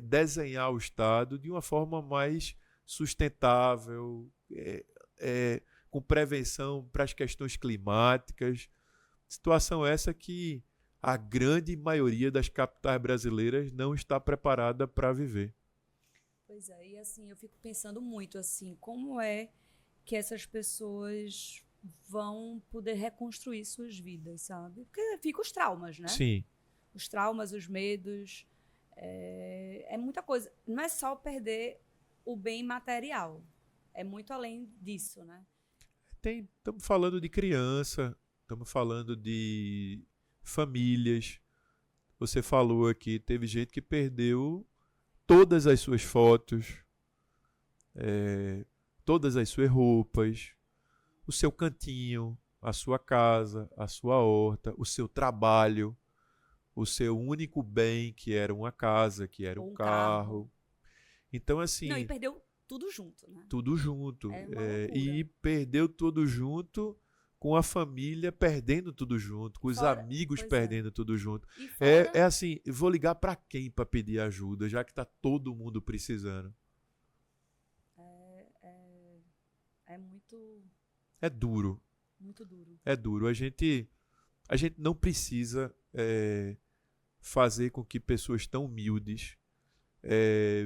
desenhar o Estado de uma forma mais sustentável, com prevenção para as questões climáticas. Situação essa que a grande maioria das capitais brasileiras não está preparada para viver. Pois é, e assim, eu fico pensando muito, assim, como é que essas pessoas vão poder reconstruir suas vidas, sabe? Porque fica os traumas, né? Sim. Os traumas, os medos, é muita coisa. Não é só perder o bem material, é muito além disso, né? Estamos falando de criança, estamos falando de famílias. Você falou aqui, teve gente que perdeu todas as suas fotos, todas as suas roupas, o seu cantinho, a sua casa, a sua horta, o seu trabalho, o seu único bem, que era uma casa, que era um carro. Então, assim... Não, e perdeu tudo junto, né? Tudo junto. E perdeu tudo junto, com a família perdendo tudo junto, com os amigos perdendo tudo junto. É assim, vou ligar para quem para pedir ajuda, já que está todo mundo precisando? É muito... É duro. Muito duro. É duro. A gente não precisa fazer com que pessoas tão humildes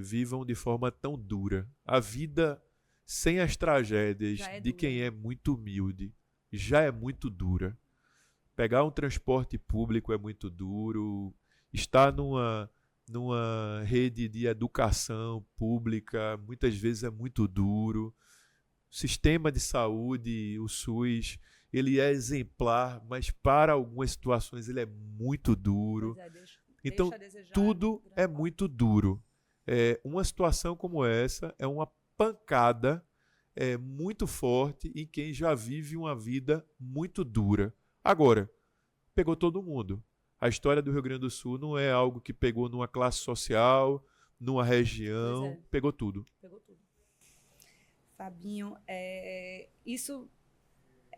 vivam de forma tão dura. A vida sem as tragédias de quem é muito humilde já é muito dura. Pegar um transporte público é muito duro. Estar numa rede de educação pública, muitas vezes é muito duro. O sistema de saúde, o SUS, ele é exemplar, mas para algumas situações ele é muito duro. Então, tudo é muito duro. Uma situação como essa é uma pancada muito forte em quem já vive uma vida muito dura. Agora, pegou todo mundo. A história do Rio Grande do Sul não é algo que pegou numa classe social, numa região, pegou tudo. Pegou tudo. Fabinho, isso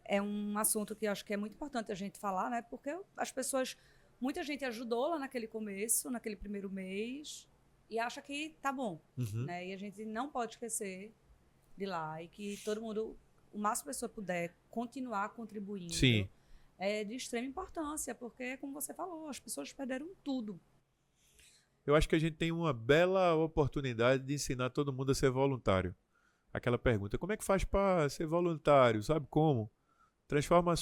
é um assunto que eu acho que é muito importante a gente falar, né? Porque as pessoas, muita gente ajudou lá naquele começo, naquele primeiro mês, e acha que tá bom, né? E a gente não pode esquecer de lá, e que todo mundo, o máximo que a pessoa puder, continuar contribuindo. Sim. É de extrema importância, porque, como você falou, as pessoas perderam tudo. Eu acho que a gente tem uma bela oportunidade de ensinar todo mundo a ser voluntário. Aquela pergunta, como é que faz para ser voluntário? Sabe como? Transforma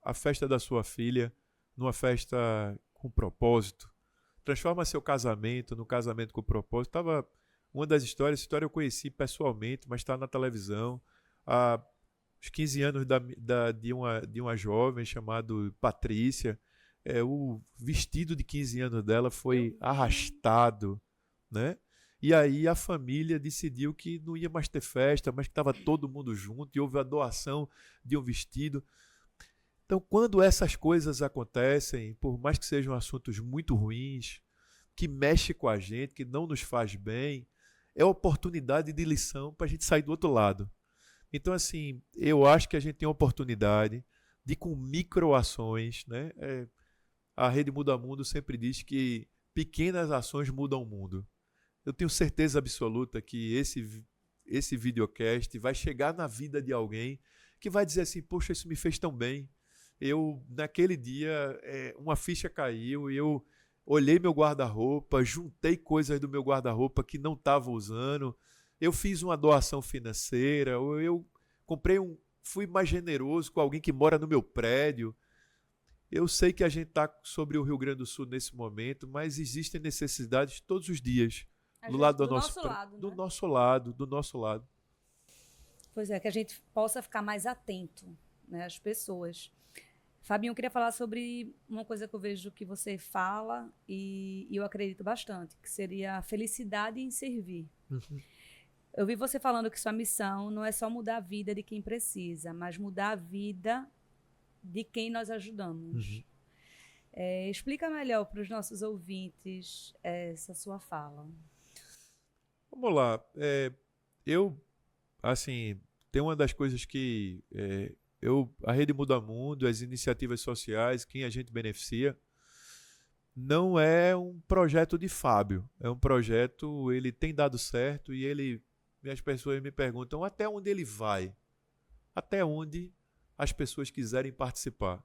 a festa da sua filha numa festa com propósito. Transforma seu casamento num casamento com propósito. Uma das histórias, essa história eu conheci pessoalmente, mas está na televisão. Os 15 anos de uma jovem chamada Patrícia, o vestido de 15 anos dela foi arrastado, né? E aí a família decidiu que não ia mais ter festa, mas que estava todo mundo junto e houve a doação de um vestido. Então, quando essas coisas acontecem, por mais que sejam assuntos muito ruins, que mexe com a gente, que não nos faz bem, é oportunidade de lição para a gente sair do outro lado. Então, assim, eu acho que a gente tem a oportunidade de, com microações, né? A Rede Muda Mundo sempre diz que pequenas ações mudam o mundo. Eu tenho certeza absoluta que esse videocast vai chegar na vida de alguém que vai dizer assim, poxa, isso me fez tão bem. Naquele dia, uma ficha caiu e eu olhei meu guarda-roupa, juntei coisas do meu guarda-roupa que não estava usando, eu fiz uma doação financeira, eu fui mais generoso com alguém que mora no meu prédio. Eu sei que a gente está sobre o Rio Grande do Sul nesse momento, mas existem necessidades todos os dias. Do nosso lado. Do nosso lado. Pois é, que a gente possa ficar mais atento, né, às pessoas. Fabinho, eu queria falar sobre uma coisa que eu vejo que você fala e eu acredito bastante, que seria a felicidade em servir. Eu vi você falando que sua missão não é só mudar a vida de quem precisa, mas mudar a vida de quem nós ajudamos. Explica melhor para os nossos ouvintes essa sua fala. Vamos lá. Tem uma das coisas que a Rede Muda Mundo, as iniciativas sociais, quem a gente beneficia, não é um projeto de Fábio. É um projeto, ele tem dado certo e as pessoas me perguntam até onde ele vai, até onde as pessoas quiserem participar.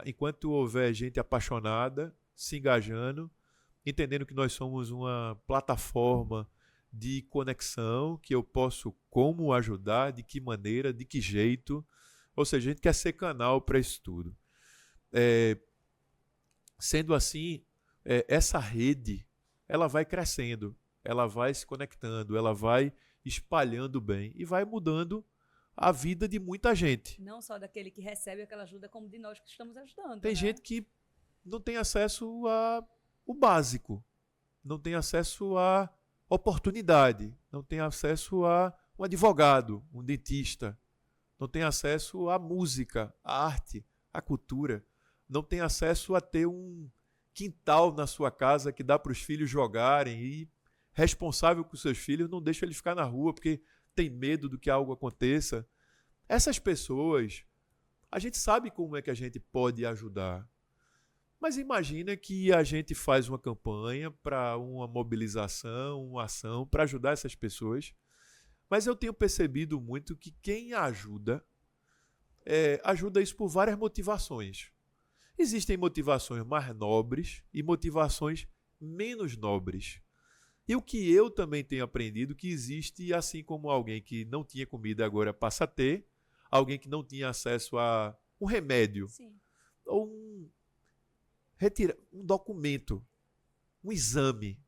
Enquanto houver gente apaixonada, se engajando, entendendo que nós somos uma plataforma de conexão, que eu posso como ajudar, de que maneira, de que jeito. Ou seja, a gente quer ser canal para isso tudo. Sendo assim, essa rede ela vai crescendo, ela vai se conectando, ela vai espalhando bem e vai mudando a vida de muita gente. Não só daquele que recebe aquela ajuda, como de nós que estamos ajudando. Tem gente que não tem acesso ao básico, não tem acesso à oportunidade, não tem acesso a um advogado, um dentista, não tem acesso à música, à arte, à cultura, não tem acesso a ter um quintal na sua casa que dá para os filhos jogarem e responsável com seus filhos não deixa eles ficar na rua porque tem medo do que algo aconteça. Essas pessoas, a gente sabe como é que a gente pode ajudar. Mas imagina que a gente faz uma campanha para uma mobilização, uma ação para ajudar essas pessoas. Mas eu tenho percebido muito que quem ajuda, ajuda isso por várias motivações. Existem motivações mais nobres e motivações menos nobres. E o que eu também tenho aprendido que existe, assim como alguém que não tinha comida agora passa a ter, alguém que não tinha acesso a um remédio, Sim. ou um documento, um exame.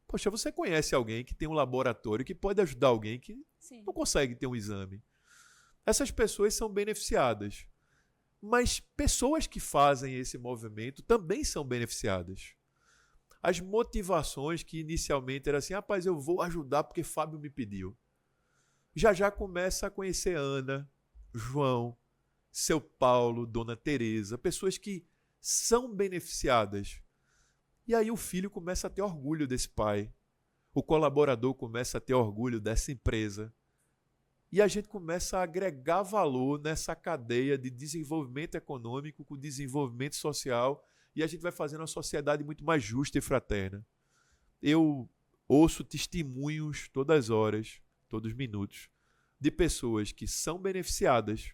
Poxa, você conhece alguém que tem um laboratório que pode ajudar alguém que Sim. não consegue ter um exame. Essas pessoas são beneficiadas. Mas pessoas que fazem esse movimento também são beneficiadas. As motivações que inicialmente eram assim, rapaz, eu vou ajudar porque Fábio me pediu. Já já começa a conhecer Ana, João, seu Paulo, Dona Teresa, pessoas que são beneficiadas. E aí o filho começa a ter orgulho desse pai. O colaborador começa a ter orgulho dessa empresa. E a gente começa a agregar valor nessa cadeia de desenvolvimento econômico com desenvolvimento social e a gente vai fazendo uma sociedade muito mais justa e fraterna. Eu ouço testemunhos todas as horas, todos os minutos, de pessoas que são beneficiadas,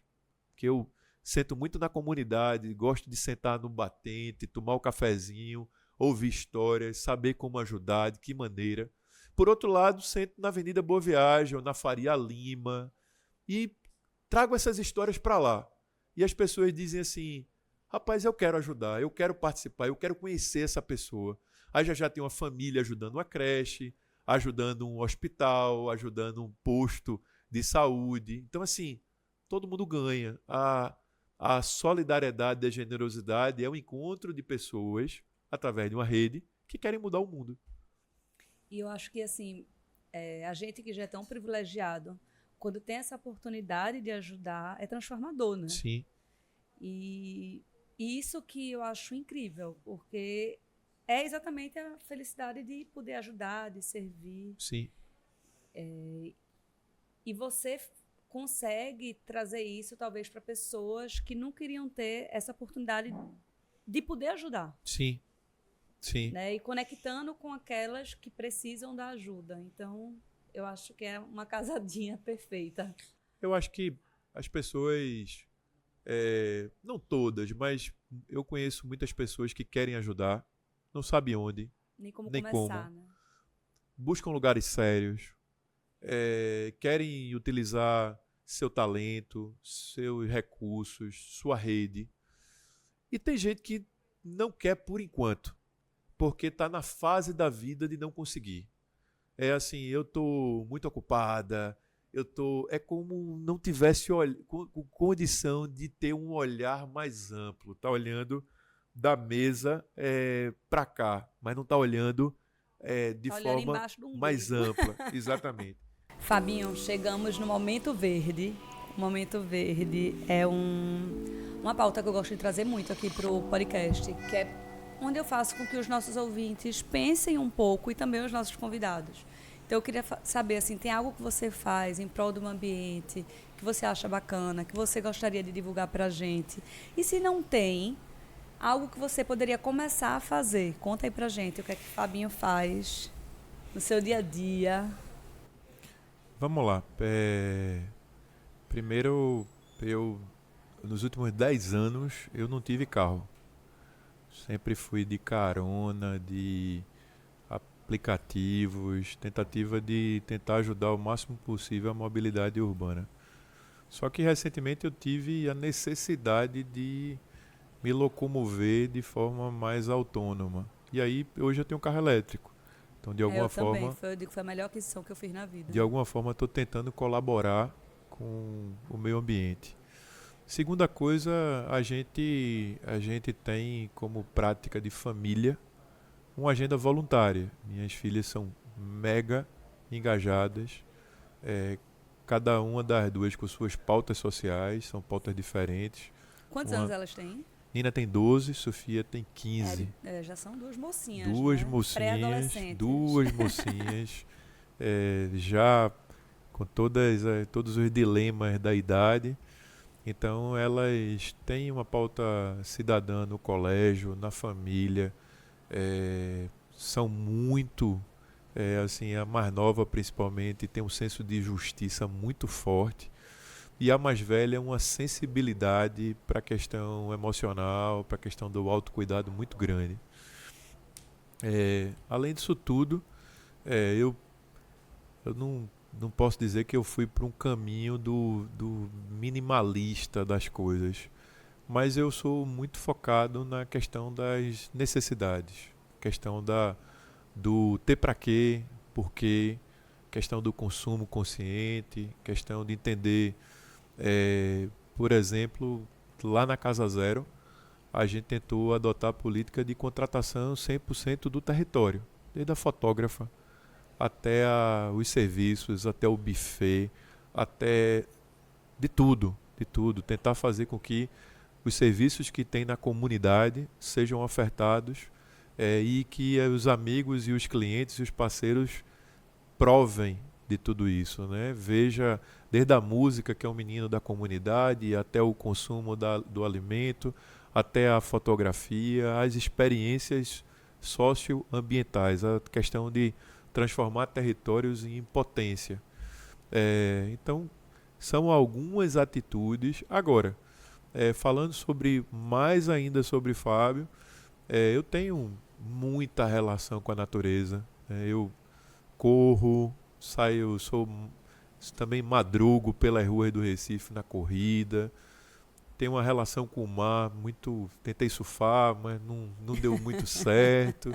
que eu sento muito na comunidade, gosto de sentar no batente, tomar um cafezinho, ouvir histórias, saber como ajudar, de que maneira. Por outro lado, sento na Avenida Boa Viagem ou na Faria Lima e trago essas histórias para lá. E as pessoas dizem assim, rapaz, eu quero ajudar, eu quero participar, eu quero conhecer essa pessoa. Aí já tem uma família ajudando uma creche, ajudando um hospital, ajudando um posto de saúde. Então, assim, todo mundo ganha. A solidariedade e a generosidade é um encontro de pessoas, através de uma rede, que querem mudar o mundo. E eu acho que, assim, a gente que já é tão privilegiado, quando tem essa oportunidade de ajudar, é transformador, né? Sim. E isso que eu acho incrível, porque é exatamente a felicidade de poder ajudar, de servir. Sim. E você consegue trazer isso, talvez, para pessoas que não queriam ter essa oportunidade de poder ajudar. Sim. Sim. Né? E conectando com aquelas que precisam da ajuda. Então, eu acho que é uma casadinha perfeita. Eu acho que as pessoas, não todas, mas eu conheço muitas pessoas que querem ajudar, não sabem onde, Nem como nem começar, como. né? Buscam lugares sérios, querem utilizar seu talento, seus recursos, sua rede. E tem gente que não quer por enquanto, porque está na fase da vida de não conseguir. É assim, eu estou muito ocupada, é como não tivesse condição de ter um olhar mais amplo. Está olhando da mesa para cá, mas não está olhando de Tá olhando forma embaixo do umbigo. mais ampla. Exatamente. Fabinho, chegamos no Momento Verde. O Momento Verde é uma pauta que eu gosto de trazer muito aqui para o podcast, que é onde eu faço com que os nossos ouvintes pensem um pouco e também os nossos convidados. Então eu queria saber, assim, tem algo que você faz em prol do ambiente, que você acha bacana, que você gostaria de divulgar para a gente? E se não tem, algo que você poderia começar a fazer? Conta aí pra gente o que é que o Fabinho faz no seu dia a dia. Vamos lá. Primeiro, nos últimos 10 anos, eu não tive carro. Sempre fui de carona, de aplicativos, tentativa de tentar ajudar o máximo possível a mobilidade urbana. Só que recentemente eu tive a necessidade de me locomover de forma mais autônoma. E aí hoje eu tenho um carro elétrico. Então de alguma forma, Eu digo que foi a melhor aquisição que eu fiz na vida. de alguma forma estou tentando colaborar com o meio ambiente. Segunda coisa, a gente tem como prática de família uma agenda voluntária. Minhas filhas são mega engajadas, cada uma das duas com suas pautas sociais, são pautas diferentes. Quantos anos elas têm? Nina tem 12, Sofia tem 15. Já são duas mocinhas, Duas né? mocinhas, Pré-adolescentes. duas mocinhas, já com todos os dilemas da idade. Então elas têm uma pauta cidadã no colégio, na família, são muito, assim, a mais nova principalmente tem um senso de justiça muito forte e a mais velha uma sensibilidade para a questão emocional, para a questão do autocuidado muito grande. Além disso tudo, eu não posso dizer que eu fui para um caminho do minimalista das coisas, mas eu sou muito focado na questão das necessidades, questão do ter para quê, por quê, questão do consumo consciente, questão de entender, por exemplo, lá na Casa Zero, a gente tentou adotar a política de contratação 100% do território, desde a fotógrafa até os serviços, até o buffet, até de tudo, tentar fazer com que os serviços que tem na comunidade sejam ofertados e que os amigos e os clientes e os parceiros provem de tudo isso, né? Veja desde a música, que é um menino da comunidade, até o consumo do alimento, até a fotografia, as experiências socioambientais, a questão de transformar territórios em potência. Então, são algumas atitudes. Agora, falando mais ainda sobre Fábio, eu tenho muita relação com a natureza. Eu corro, saio, também madrugo pelas ruas do Recife na corrida. Tenho uma relação com o mar muito. Tentei surfar, mas não deu muito certo.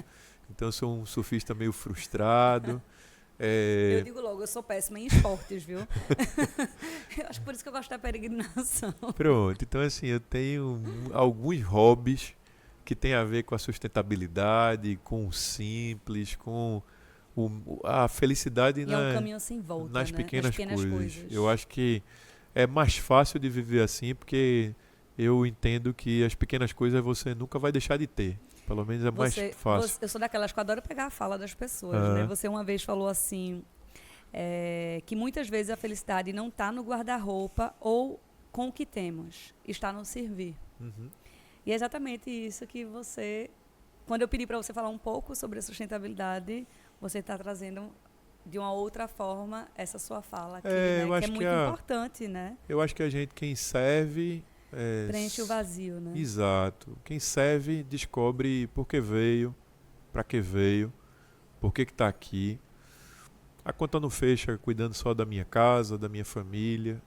Então sou um surfista meio frustrado. Eu digo logo, eu sou péssima em esportes, viu? Eu acho que por isso que eu gosto da peregrinação. Pronto, então assim, eu tenho alguns hobbies que tem a ver com a sustentabilidade, com o simples, com a felicidade E é um caminho sem volta, nas né? pequenas coisas. Eu acho que é mais fácil de viver assim, porque eu entendo que as pequenas coisas você nunca vai deixar de ter. Pelo menos é mais fácil. Eu sou daquelas que adoro pegar a fala das pessoas, né? Você uma vez falou assim, que muitas vezes a felicidade não está no guarda-roupa ou com o que temos, está no servir. Uhum. E é exatamente isso que você... Quando eu pedi para você falar um pouco sobre a sustentabilidade, você está trazendo de uma outra forma essa sua fala aqui, né? Que é muito importante, né? Eu acho que a gente, quem serve... preenche o vazio, né? Exato. Quem serve descobre por que veio, para que veio, por que está aqui. A conta não fecha cuidando só da minha casa, da minha família,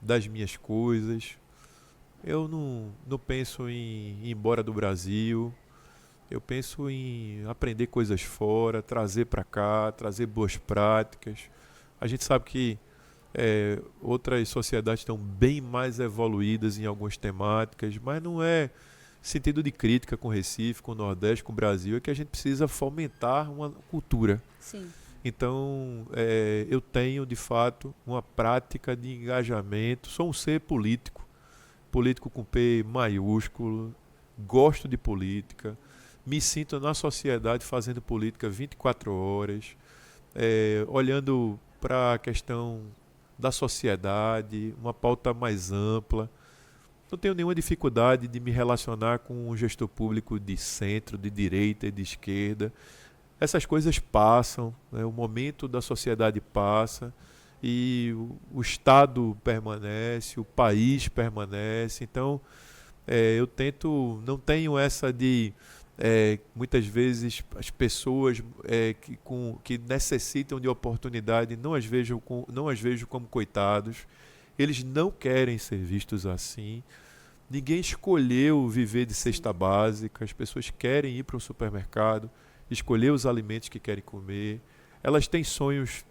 das minhas coisas. Eu não penso em ir embora do Brasil. Eu penso em aprender coisas fora, trazer para cá, trazer boas práticas. A gente sabe que outras sociedades estão bem mais evoluídas em algumas temáticas, mas não é sentido de crítica com o Recife, com o Nordeste, com o Brasil, é que a gente precisa fomentar uma cultura. Sim. Então, eu tenho, de fato, uma prática de engajamento, sou um ser político com P maiúsculo, gosto de política, me sinto na sociedade fazendo política 24 horas, olhando para a questão da sociedade, uma pauta mais ampla. Não tenho nenhuma dificuldade de me relacionar com um gestor público de centro, de direita e de esquerda. Essas coisas passam, né? O momento da sociedade passa e o Estado permanece, o país permanece. Então, não tenho essa de... muitas vezes as pessoas que necessitam de oportunidade não as vejo como coitados. Eles não querem ser vistos assim. Ninguém escolheu viver de cesta básica. As pessoas querem ir para um supermercado, escolher os alimentos que querem comer. Elas têm sonhos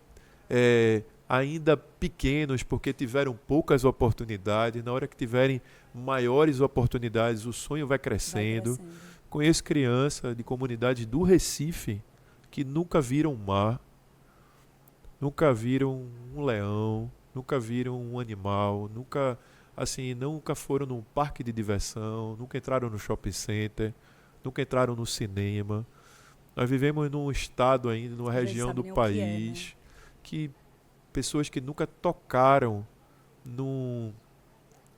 ainda pequenos porque tiveram poucas oportunidades. Na hora que tiverem maiores oportunidades, o sonho vai crescendo. Conheço crianças de comunidades do Recife que nunca viram mar, nunca viram um leão, nunca viram um animal, nunca foram num parque de diversão, nunca entraram no shopping center, nunca entraram no cinema. Nós vivemos num estado ainda, numa região do país, que pessoas que nunca tocaram num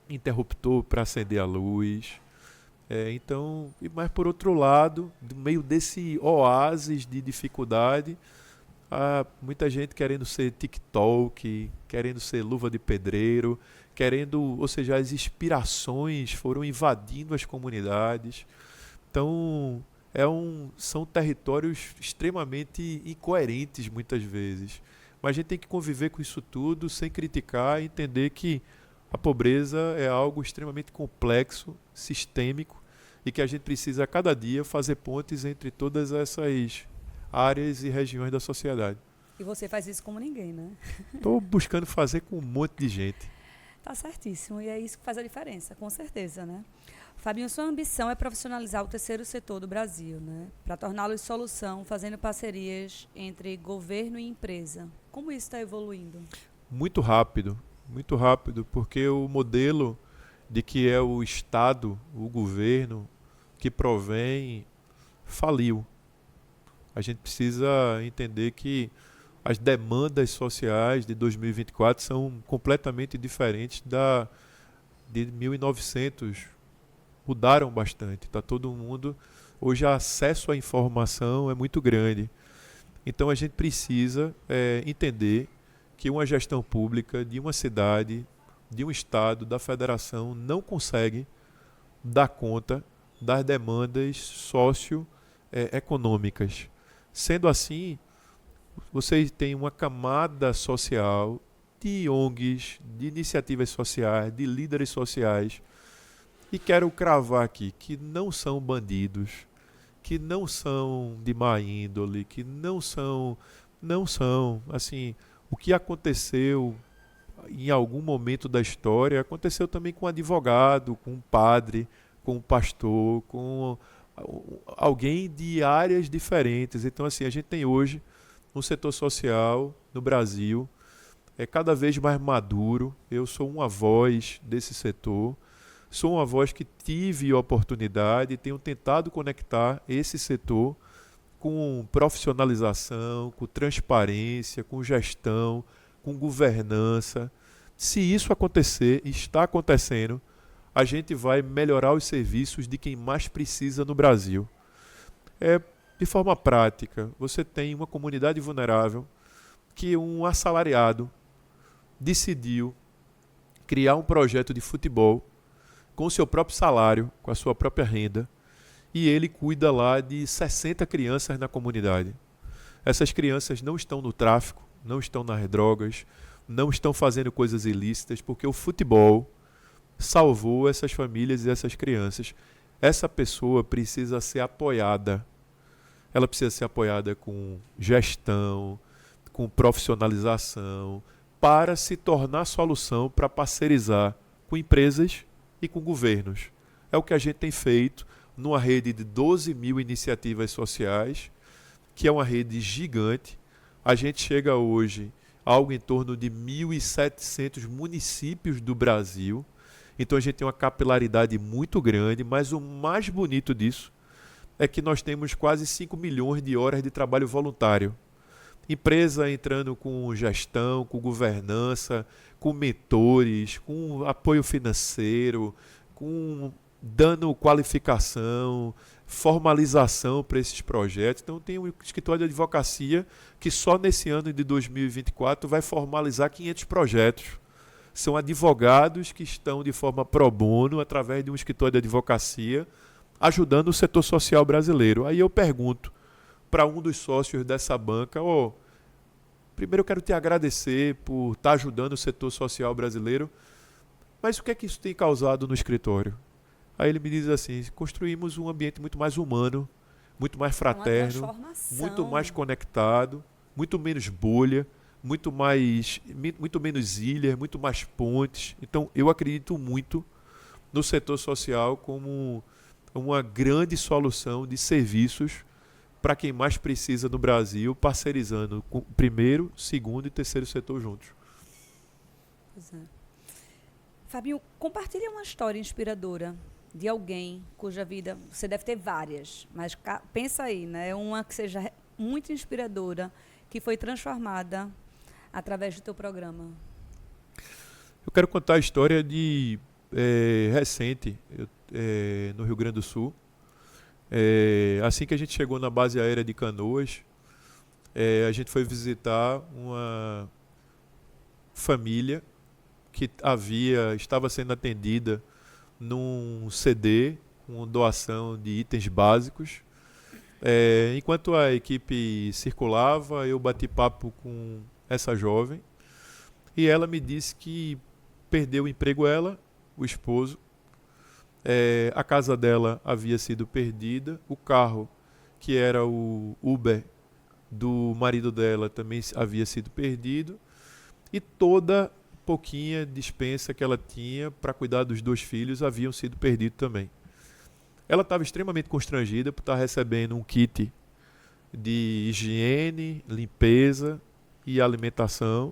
interruptor para acender a luz. Mas por outro lado, no meio desse oásis de dificuldade, há muita gente querendo ser TikTok, querendo ser luva de pedreiro, ou seja, as inspirações foram invadindo as comunidades. Então, são territórios extremamente incoerentes muitas vezes. Mas a gente tem que conviver com isso tudo sem criticar e entender que a pobreza é algo extremamente complexo, sistêmico, e que a gente precisa a cada dia fazer pontes entre todas essas áreas e regiões da sociedade. E você faz isso como ninguém, né? Estou buscando fazer com um monte de gente. Tá certíssimo. E é isso que faz a diferença, com certeza, né? Fabinho, sua ambição é profissionalizar o terceiro setor do Brasil, né? Para torná-lo solução, fazendo parcerias entre governo e empresa. Como isso está evoluindo? Muito rápido, porque o modelo de que é o Estado, o governo, que provém, faliu. A gente precisa entender que as demandas sociais de 2024 são completamente diferentes de 1900. Mudaram bastante. Tá todo mundo. Hoje, o acesso à informação é muito grande. Então, a gente precisa entender que uma gestão pública de uma cidade, de um estado, da federação, não consegue dar conta das demandas socioeconômicas. Sendo assim, vocês têm uma camada social de ONGs, de iniciativas sociais, de líderes sociais, e quero cravar aqui que não são bandidos, que não são de má índole, que não são, assim, o que aconteceu em algum momento da história, aconteceu também com um advogado, com um padre, com um pastor, com alguém de áreas diferentes. Então, assim, a gente tem hoje um setor social no Brasil cada vez mais maduro. Eu sou uma voz desse setor, sou uma voz que tive oportunidade e tenho tentado conectar esse setor com profissionalização, com transparência, com gestão, com governança. Se isso acontecer, está acontecendo, a gente vai melhorar os serviços de quem mais precisa no Brasil. De forma prática, você tem uma comunidade vulnerável que um assalariado decidiu criar um projeto de futebol com o seu próprio salário, com a sua própria renda, e ele cuida lá de 60 crianças na comunidade. Essas crianças não estão no tráfico, não estão nas drogas, não estão fazendo coisas ilícitas, porque o futebol salvou essas famílias e essas crianças. Essa pessoa precisa ser apoiada. Ela precisa ser apoiada com gestão, com profissionalização, para se tornar solução para parcerizar com empresas e com governos. É o que a gente tem feito numa rede de 12 mil iniciativas sociais, que é uma rede gigante. A gente chega hoje a algo em torno de 1.700 municípios do Brasil. Então a gente tem uma capilaridade muito grande, mas o mais bonito disso é que nós temos quase 5 milhões de horas de trabalho voluntário. Empresa entrando com gestão, com governança, com mentores, com apoio financeiro, com dando qualificação, formalização para esses projetos. Então tem um escritório de advocacia que só nesse ano de 2024 vai formalizar 500 projetos. São advogados que estão de forma pro bono, através de um escritório de advocacia, ajudando o setor social brasileiro. Aí eu pergunto para um dos sócios dessa banca, primeiro eu quero te agradecer por estar ajudando o setor social brasileiro, mas o que é que isso tem causado no escritório? Aí ele me diz assim, construímos um ambiente muito mais humano, muito mais fraterno, muito mais conectado, muito menos bolha, muito menos ilhas, muito mais pontes. Então eu acredito muito no setor social como uma grande solução de serviços para quem mais precisa no Brasil, parcerizando com o primeiro, segundo e terceiro setor juntos. Pois é. Fabinho, compartilha uma história inspiradora de alguém cuja vida, você deve ter várias, mas pensa aí, né? Uma que seja muito inspiradora, que foi transformada através do teu programa. Eu quero contar a história de recente, no Rio Grande do Sul. Assim que a gente chegou na base aérea de Canoas, a gente foi visitar uma família que estava sendo atendida num CD com doação de itens básicos. Enquanto a equipe circulava, eu bati papo com essa jovem e ela me disse que perdeu o emprego, o esposo. A casa dela havia sido perdida, o carro, que era o Uber, do marido dela também havia sido perdido, e toda pouquinha despensa que ela tinha para cuidar dos 2 filhos haviam sido perdidos também. Ela estava extremamente constrangida por estar recebendo um kit de higiene, limpeza e alimentação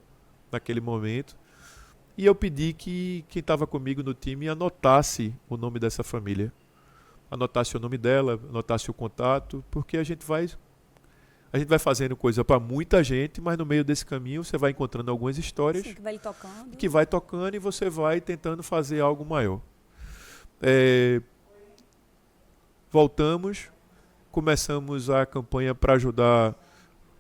naquele momento. E eu pedi que quem estava comigo no time anotasse o nome dessa família. Anotasse o nome dela, anotasse o contato, porque a gente vai fazendo coisa para muita gente, mas no meio desse caminho você vai encontrando algumas histórias. Sim, que vai lhe tocando. Que vai tocando e você vai tentando fazer algo maior. Voltamos, começamos a campanha para ajudar.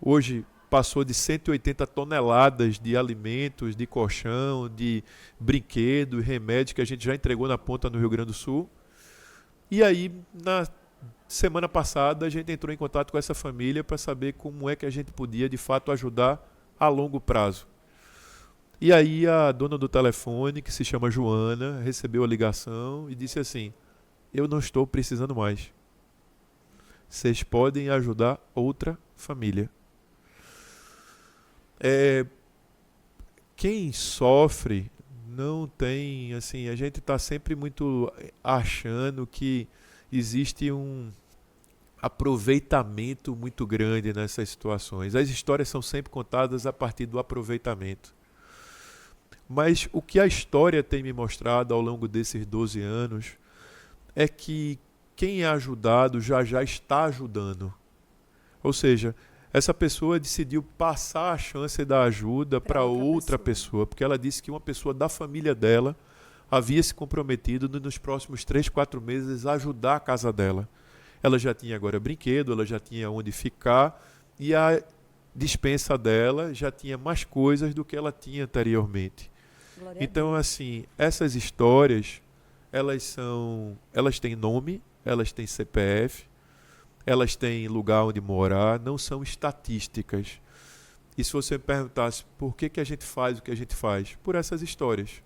Hoje passou de 180 toneladas de alimentos, de colchão, de brinquedos, remédios que a gente já entregou na ponta no Rio Grande do Sul. E aí, na semana passada, a gente entrou em contato com essa família para saber como é que a gente podia, de fato, ajudar a longo prazo. E aí a dona do telefone, que se chama Joana, recebeu a ligação e disse assim: eu não estou precisando mais. Vocês podem ajudar outra família. Quem sofre não tem, assim, a gente está sempre muito achando que existe um aproveitamento muito grande nessas situações. As histórias são sempre contadas a partir do aproveitamento. Mas o que a história tem me mostrado ao longo desses 12 anos é que quem é ajudado já está ajudando. Ou seja, essa pessoa decidiu passar a chance da ajuda para outra pessoa, porque ela disse que uma pessoa da família dela havia se comprometido nos próximos 3, 4 meses a ajudar a casa dela. Ela já tinha agora brinquedo, ela já tinha onde ficar e a despensa dela já tinha mais coisas do que ela tinha anteriormente. Então, assim, essas histórias, elas têm nome, elas têm CPF, elas têm lugar onde morar, não são estatísticas. E se você me perguntasse por que a gente faz o que a gente faz? Por essas histórias.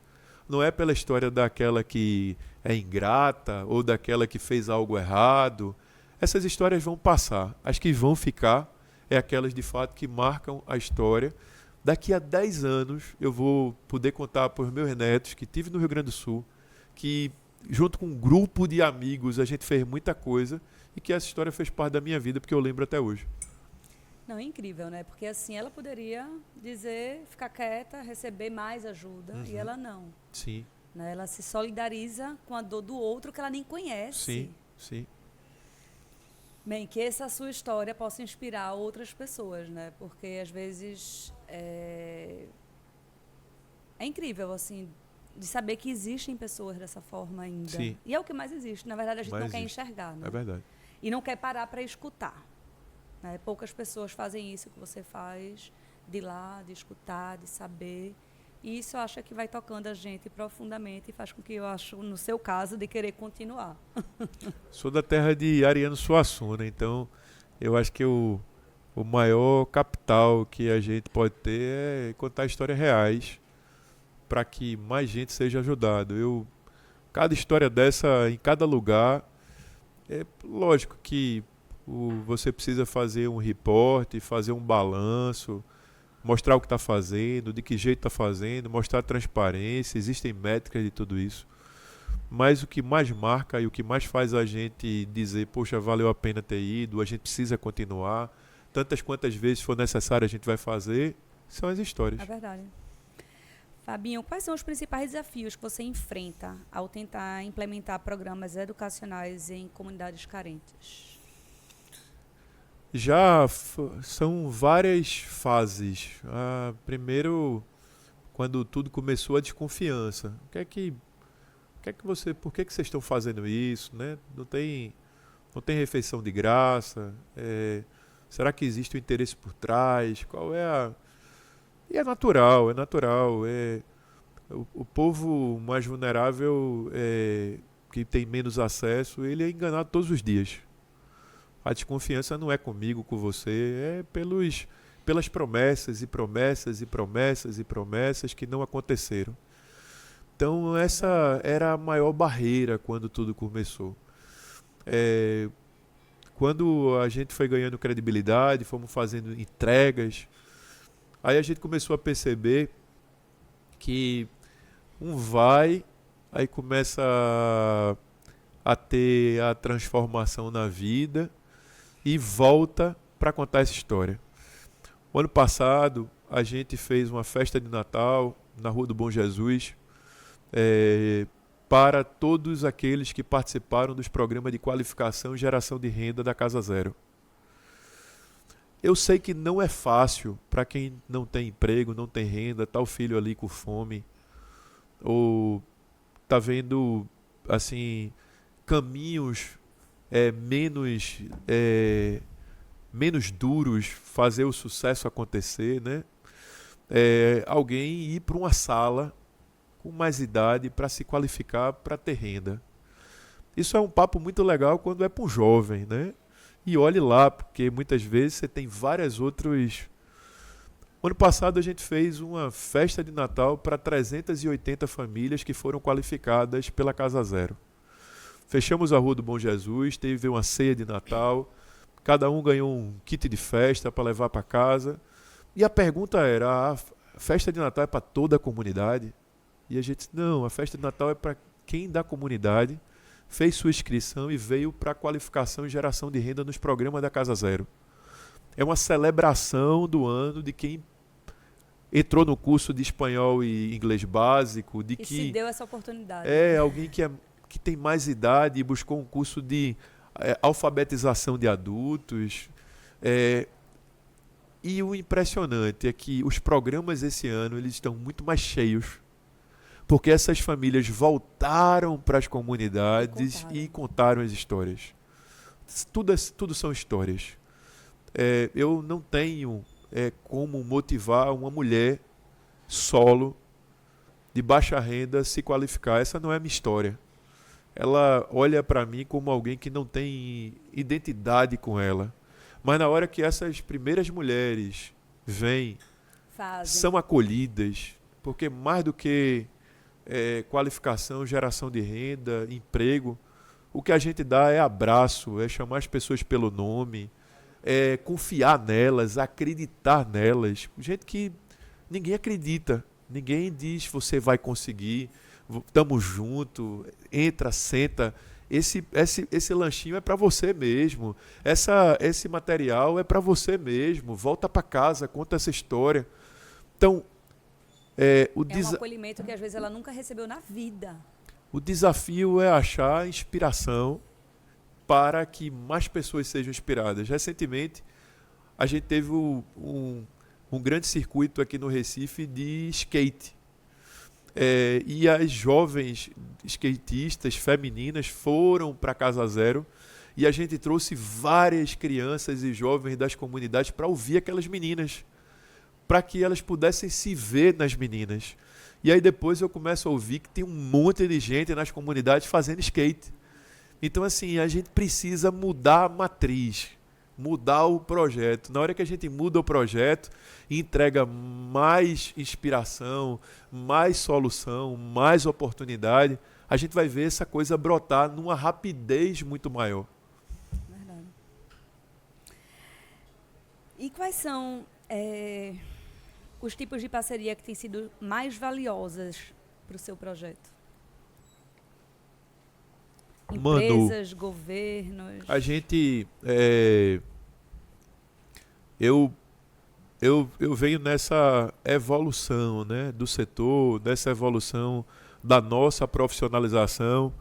Não é pela história daquela que é ingrata ou daquela que fez algo errado. Essas histórias vão passar. As que vão ficar é aquelas de fato que marcam a história. Daqui a 10 anos eu vou poder contar para os meus netos que tive no Rio Grande do Sul, que junto com um grupo de amigos a gente fez muita coisa e que essa história fez parte da minha vida porque eu lembro até hoje. Não, é incrível, né? Porque assim ela poderia dizer, ficar quieta, receber mais ajuda, e ela não. Sim. Né? Ela se solidariza com a dor do outro que ela nem conhece. Sim, sim. Bem, que essa sua história possa inspirar outras pessoas, né? Porque às vezes é incrível, assim, de saber que existem pessoas dessa forma ainda. Sim. E é o que mais existe. Na verdade, a gente não quer enxergar, né? É verdade. E não quer parar para escutar. Né? Poucas pessoas fazem isso que você faz, de ir lá, de escutar, de saber. E isso eu acho que vai tocando a gente profundamente e faz com que eu acho, no seu caso, de querer continuar. Sou da terra de Ariano Suassuna, então eu acho que o maior capital que a gente pode ter é contar histórias reais para que mais gente seja ajudado. Cada história dessa, em cada lugar, é lógico que você precisa fazer um reporte, fazer um balanço, mostrar o que está fazendo, de que jeito está fazendo, mostrar transparência, existem métricas de tudo isso. Mas o que mais marca e o que mais faz a gente dizer, poxa, valeu a pena ter ido, a gente precisa continuar, tantas quantas vezes for necessário a gente vai fazer, são as histórias. É verdade. Fabinho, quais são os principais desafios que você enfrenta ao tentar implementar programas educacionais em comunidades carentes? Já são várias fases. Primeiro, quando tudo começou, a desconfiança. Por que vocês estão fazendo isso, né? Não tem refeição de graça. Será que existe um interesse por trás? E é natural. O povo mais vulnerável, que tem menos acesso, ele é enganado todos os dias. A desconfiança não é comigo, com você, é pelas promessas e promessas e promessas e promessas que não aconteceram. Então essa era a maior barreira quando tudo começou. quando a gente foi ganhando credibilidade, fomos fazendo entregas, aí a gente começou a perceber que aí começa a ter a transformação na vida e volta para contar essa história. O ano passado, a gente fez uma festa de Natal na Rua do Bom Jesus, para todos aqueles que participaram dos programas de qualificação e geração de renda da Casa Zero. Eu sei que não é fácil para quem não tem emprego, não tem renda, tá o filho ali com fome, ou tá vendo assim caminhos menos duros fazer o sucesso acontecer, né? Alguém ir para uma sala com mais idade para se qualificar para ter renda. Isso é um papo muito legal quando é para um jovem, né? E olhe lá, porque muitas vezes você tem várias outras. Ano passado a gente fez uma festa de Natal para 380 famílias que foram qualificadas pela Casa Zero. Fechamos a Rua do Bom Jesus, teve uma ceia de Natal, cada um ganhou um kit de festa para levar para casa. E a pergunta era, a festa de Natal é para toda a comunidade? E a gente disse, não, a festa de Natal é para quem da comunidade fez sua inscrição e veio para a qualificação e geração de renda nos programas da Casa Zero. É uma celebração do ano de quem entrou no curso de espanhol e inglês básico, de E que se deu essa oportunidade. alguém que tem mais idade e buscou um curso de alfabetização de adultos. E o impressionante é que os programas esse ano eles estão muito mais cheios, porque essas famílias voltaram para as comunidades e contaram as histórias. Tudo são histórias. Eu não tenho como motivar uma mulher solo de baixa renda a se qualificar. Essa não é a minha história. Ela olha para mim como alguém que não tem identidade com ela. Mas na hora que essas primeiras mulheres vêm, são acolhidas, porque mais do que qualificação, geração de renda, emprego, o que a gente dá é abraço, é chamar as pessoas pelo nome, é confiar nelas, acreditar nelas. Gente que ninguém acredita, ninguém diz você vai conseguir, estamos juntos, entra, senta. Esse lanchinho é para você mesmo, esse material é para você mesmo, volta para casa, conta essa história. Então, um acolhimento que às vezes ela nunca recebeu na vida. O desafio é achar inspiração para que mais pessoas sejam inspiradas. Recentemente, a gente teve um grande circuito aqui no Recife de skate. E as jovens skatistas femininas foram para a Casa Zero e a gente trouxe várias crianças e jovens das comunidades para ouvir aquelas meninas, para que elas pudessem se ver nas meninas. E aí depois eu começo a ouvir que tem um monte de gente nas comunidades fazendo skate. Então, assim, a gente precisa mudar a matriz, mudar o projeto. Na hora que a gente muda o projeto e entrega mais inspiração, mais solução, mais oportunidade, a gente vai ver essa coisa brotar numa rapidez muito maior. Verdade. E quais são os tipos de parceria que têm sido mais valiosas para o seu projeto? Empresas, governos? A gente... Eu venho nessa evolução, né, do setor, dessa evolução da nossa profissionalização.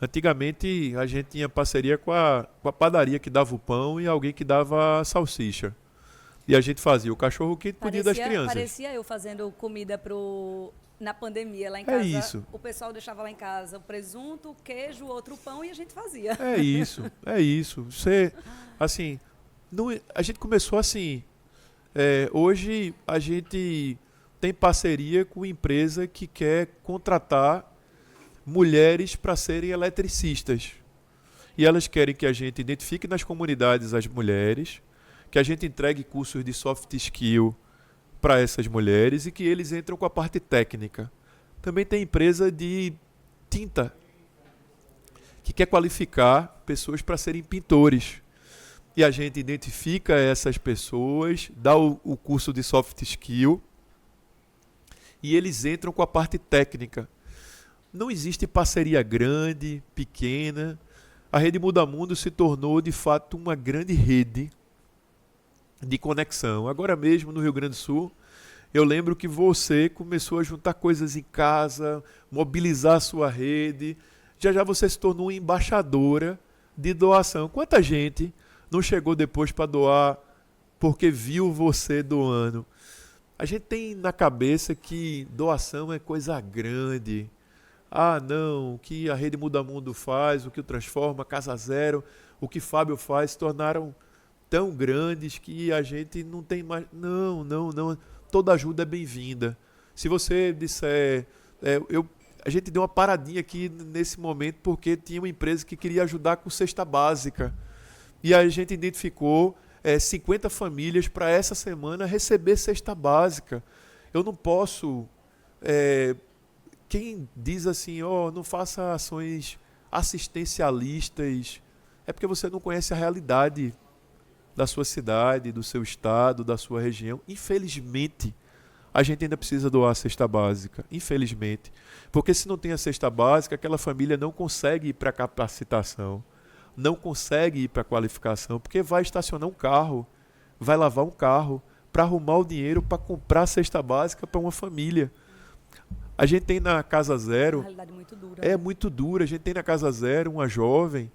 Antigamente, a gente tinha parceria com a padaria que dava o pão e alguém que dava a salsicha. E a gente fazia o cachorro-quente pro dia das crianças. Parecia eu fazendo comida na pandemia lá em casa. É isso. O pessoal deixava lá em casa o presunto, o queijo, outro o pão e a gente fazia. É isso. Você, assim, a gente começou assim. Hoje a gente tem parceria com empresa que quer contratar mulheres para serem eletricistas. E elas querem que a gente identifique nas comunidades as mulheres, que a gente entregue cursos de soft skill para essas mulheres e que eles entram com a parte técnica. Também tem empresa de tinta que quer qualificar pessoas para serem pintores. e a gente identifica essas pessoas, dá o curso de soft skill e eles entram com a parte técnica. Não existe parceria grande, pequena. A Rede Muda Mundo se tornou, de fato, uma grande rede de conexão. Agora mesmo, no Rio Grande do Sul, eu lembro que você começou a juntar coisas em casa, mobilizar a sua rede. Já já você se tornou embaixadora de doação. Quanta gente não chegou depois para doar porque viu você doando? A gente tem na cabeça que doação é coisa grande. Ah, não, o que a Rede Muda Mundo faz, o que o Transforma, Casa Zero, o que Fábio faz, se tornaram tão grandes que a gente não tem mais... Não, não, não. Toda ajuda é bem-vinda. Se você disser... a gente deu uma paradinha aqui nesse momento porque tinha uma empresa que queria ajudar com cesta básica. E a gente identificou 50 famílias para essa semana receber cesta básica. Eu não posso... quem diz assim, não faça ações assistencialistas, é porque você não conhece a realidade da sua cidade, do seu estado, da sua região. Infelizmente, a gente ainda precisa doar a cesta básica. Infelizmente. Porque se não tem a cesta básica, aquela família não consegue ir para a capacitação, não consegue ir para a qualificação, porque vai estacionar um carro, vai lavar um carro para arrumar o dinheiro para comprar a cesta básica para uma família. A gente tem na Casa Zero... Uma realidade muito dura. É muito dura. A gente tem na Casa Zero uma jovem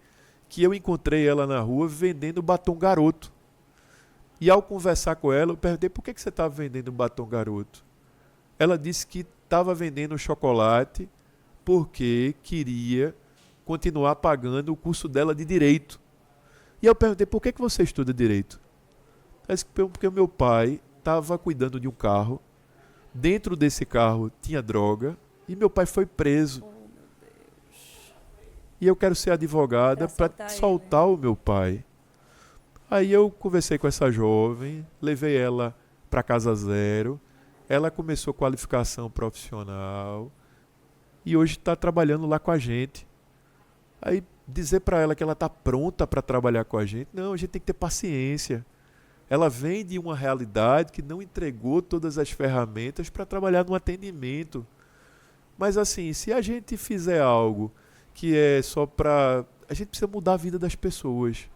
que eu encontrei ela na rua vendendo batom garoto. E ao conversar com ela, eu perguntei por que você estava vendendo batom garoto. Ela disse que estava vendendo chocolate porque queria continuar pagando o curso dela de Direito. E eu perguntei, por que você estuda Direito? Ela disse, porque o meu pai estava cuidando de um carro. Dentro desse carro tinha droga e meu pai foi preso. Oh, meu Deus. E eu quero ser advogada para soltar o meu pai. Aí eu conversei com essa jovem, levei ela para Casa Zero, ela começou qualificação profissional e hoje está trabalhando lá com a gente. Aí dizer para ela que ela está pronta para trabalhar com a gente, não, a gente tem que ter paciência. Ela vem de uma realidade que não entregou todas as ferramentas para trabalhar no atendimento. Mas assim, se a gente fizer algo que é só para... A gente precisa mudar a vida das pessoas.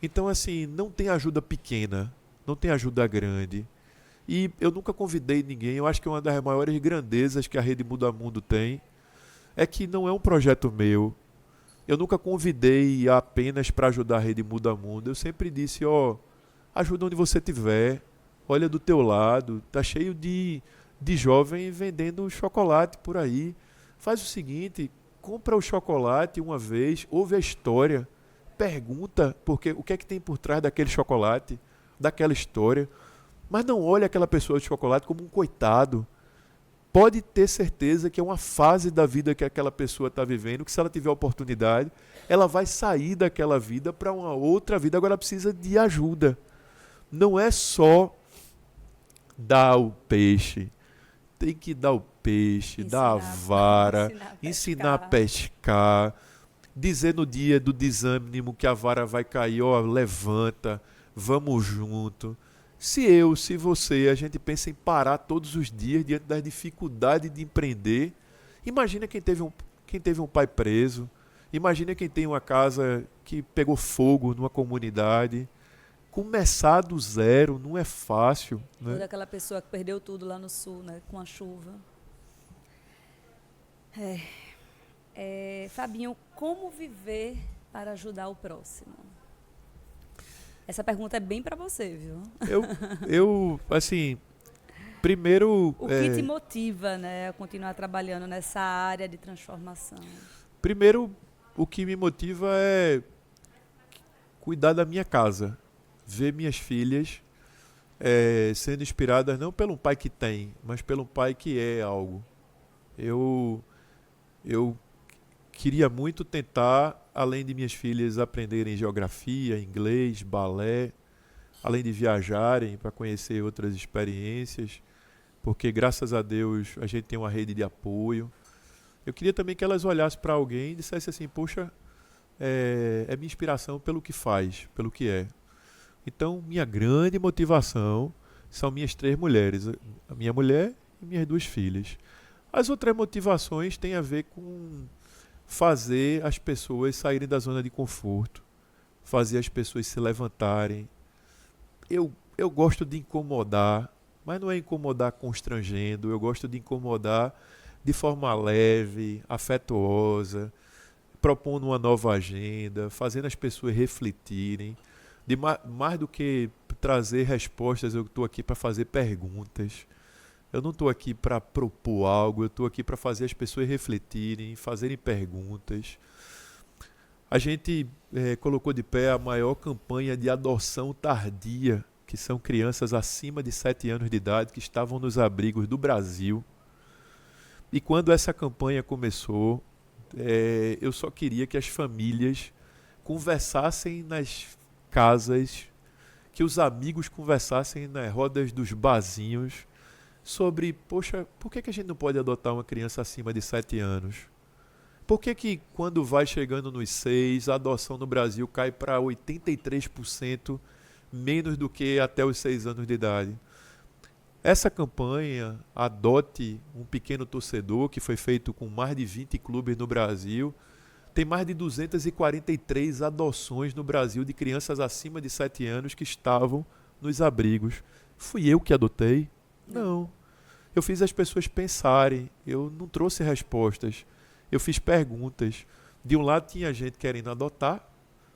Então assim, não tem ajuda pequena, não tem ajuda grande. E eu nunca convidei ninguém, eu acho que uma das maiores grandezas que a Rede Muda Mundo tem é que não é um projeto meu. Eu nunca convidei apenas para ajudar a Rede Muda Mundo. Eu sempre disse, ajuda onde você estiver, olha do teu lado, tá cheio de jovem vendendo chocolate por aí. Faz o seguinte, compra o chocolate uma vez, ouve a história, pergunta porque, o que é que tem por trás daquele chocolate, daquela história, mas não olhe aquela pessoa de chocolate como um coitado. Pode ter certeza que é uma fase da vida que aquela pessoa está vivendo, que se ela tiver oportunidade, ela vai sair daquela vida para uma outra vida, agora ela precisa de ajuda. Não é só dar o peixe, tem que dar o peixe, dar a vara, ensinar a pescar, dizer no dia do desânimo que a vara vai cair, levanta, vamos junto. Se você, a gente pensa em parar todos os dias diante das dificuldades de empreender, imagina quem teve um pai preso, imagina quem tem uma casa que pegou fogo numa comunidade. Começar do zero não é fácil, né? Toda aquela pessoa que perdeu tudo lá no sul, né, com a chuva. Fabinho, como viver para ajudar o próximo? Essa pergunta é bem para você, viu? Eu assim, primeiro... O que te motiva, né, a continuar trabalhando nessa área de transformação? Primeiro, o que me motiva é cuidar da minha casa. Ver minhas filhas sendo inspiradas não pelo pai que tem, mas pelo pai que é algo. Eu queria muito tentar, além de minhas filhas aprenderem geografia, inglês, balé, além de viajarem para conhecer outras experiências, porque graças a Deus a gente tem uma rede de apoio. Eu queria também que elas olhassem para alguém e dissessem assim, poxa, é minha inspiração pelo que faz, pelo que é. Então, minha grande motivação são minhas 3 mulheres, a minha mulher e minhas 2 filhas. As outras motivações têm a ver com fazer as pessoas saírem da zona de conforto, fazer as pessoas se levantarem. Eu gosto de incomodar, mas não é incomodar constrangendo, eu gosto de incomodar de forma leve, afetuosa, propondo uma nova agenda, fazendo as pessoas refletirem. Mais do que trazer respostas, eu estou aqui para fazer perguntas. Eu não estou aqui para propor algo, eu estou aqui para fazer as pessoas refletirem, fazerem perguntas. A gente colocou de pé a maior campanha de adoção tardia, que são crianças acima de 7 anos de idade que estavam nos abrigos do Brasil. E quando essa campanha começou, eu só queria que as famílias conversassem nas casas, que os amigos conversassem nas rodas dos barzinhos sobre, poxa, por que a gente não pode adotar uma criança acima de 7 anos? Por que quando vai chegando nos 6, a adoção no Brasil cai para 83% menos do que até os 6 anos de idade? Essa campanha, Adote um Pequeno Torcedor, que foi feito com mais de 20 clubes no Brasil, tem mais de 243 adoções no Brasil de crianças acima de 7 anos que estavam nos abrigos. Fui eu que adotei? Não. Eu fiz as pessoas pensarem, eu não trouxe respostas, eu fiz perguntas. De um lado tinha gente querendo adotar,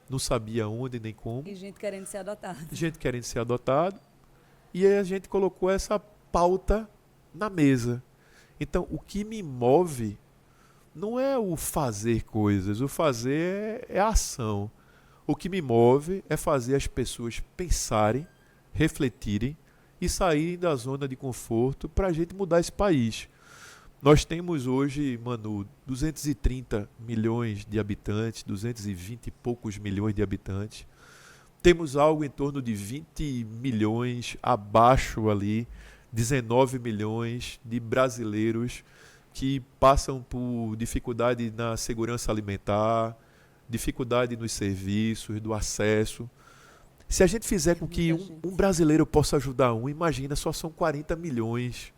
não sabia onde nem como. E gente querendo ser adotada. Gente querendo ser adotado. E aí a gente colocou essa pauta na mesa. Então, o que me move não é o fazer coisas, o fazer é a ação. O que me move é fazer as pessoas pensarem, refletirem e saírem da zona de conforto para a gente mudar esse país. Nós temos hoje, Manu, 230 milhões de habitantes, 220 e poucos milhões de habitantes. Temos algo em torno de 20 milhões abaixo ali, 19 milhões de brasileiros que passam por dificuldade na segurança alimentar, dificuldade nos serviços, do acesso. Se a gente fizer com que um brasileiro possa ajudar um, imagina, só são 40 milhões.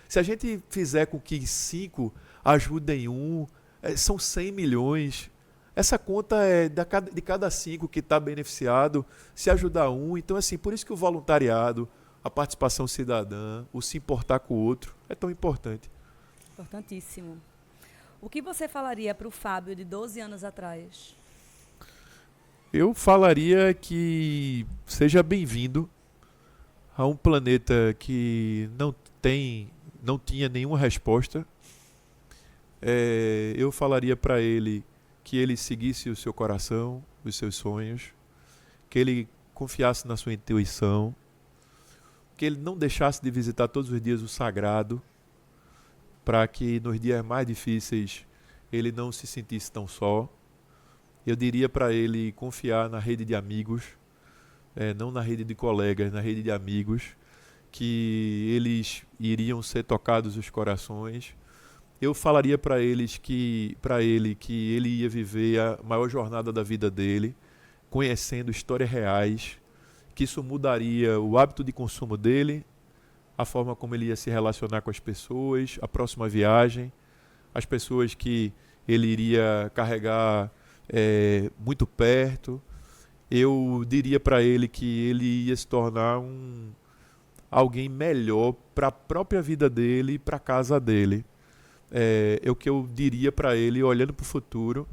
Se a gente fizer com que 5 ajudem um, são 100 milhões. Essa conta é de cada 5 que está beneficiado, se ajudar um. Então, assim, por isso que o voluntariado, a participação cidadã, o se importar com o outro, é tão importante. Importantíssimo. O que você falaria para o Fábio de 12 anos atrás? Eu falaria que seja bem-vindo a um planeta que não tinha nenhuma resposta. Eu falaria para ele que ele seguisse o seu coração, os seus sonhos, que ele confiasse na sua intuição, que ele não deixasse de visitar todos os dias o sagrado, para que nos dias mais difíceis ele não se sentisse tão só. Eu diria para ele confiar na rede de amigos, não na rede de colegas, na rede de amigos, que eles iriam ser tocados os corações. Eu falaria para ele que ele ia viver a maior jornada da vida dele, conhecendo histórias reais, que isso mudaria o hábito de consumo dele, a forma como ele ia se relacionar com as pessoas, a próxima viagem, as pessoas que ele iria carregar muito perto. Eu diria para ele que ele ia se tornar alguém melhor para a própria vida dele e para a casa dele. É o que eu diria para ele, olhando para o futuro,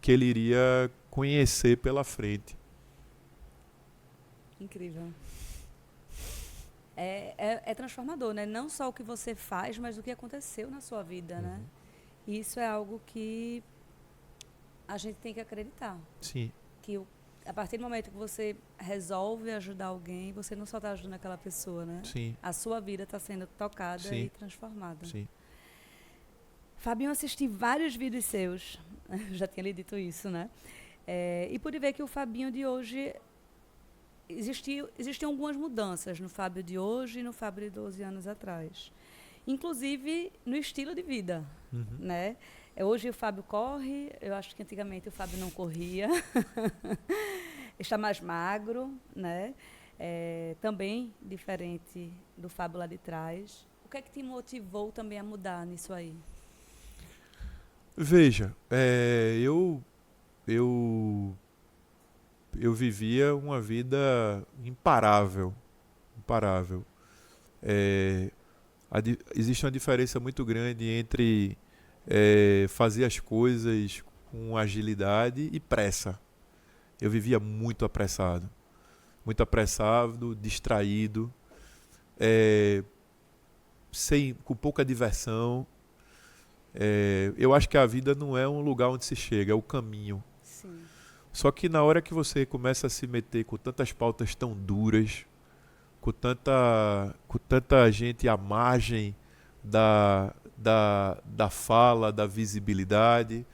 que ele iria conhecer pela frente. Incrível. É transformador, né? Não só o que você faz, mas o que aconteceu na sua vida, né? E isso é algo que a gente tem que acreditar. Sim. Que a partir do momento que você resolve ajudar alguém, você não só está ajudando aquela pessoa, né? Sim. A sua vida está sendo tocada Sim. e transformada. Sim. Fabinho, assisti vários vídeos seus, já tinha lhe dito isso, né? E pude ver que o Fabinho de hoje, existiam algumas mudanças no Fábio de hoje e no Fábio de 12 anos atrás. Inclusive no estilo de vida, né? Hoje o Fábio corre, eu acho que antigamente o Fábio não corria. está mais magro, né? Também diferente do Fábio lá de trás. O que é que te motivou também a mudar nisso aí? Veja, eu, eu vivia uma vida imparável, imparável. É, existe uma diferença muito grande entre fazer as coisas com agilidade e pressa. Eu vivia muito apressado, distraído, é, com pouca diversão. Eu acho que a vida não é um lugar onde se chega, é o caminho. Sim. Só que na hora que você começa a se meter com tantas pautas tão duras, com tanta gente à margem da fala, da visibilidade,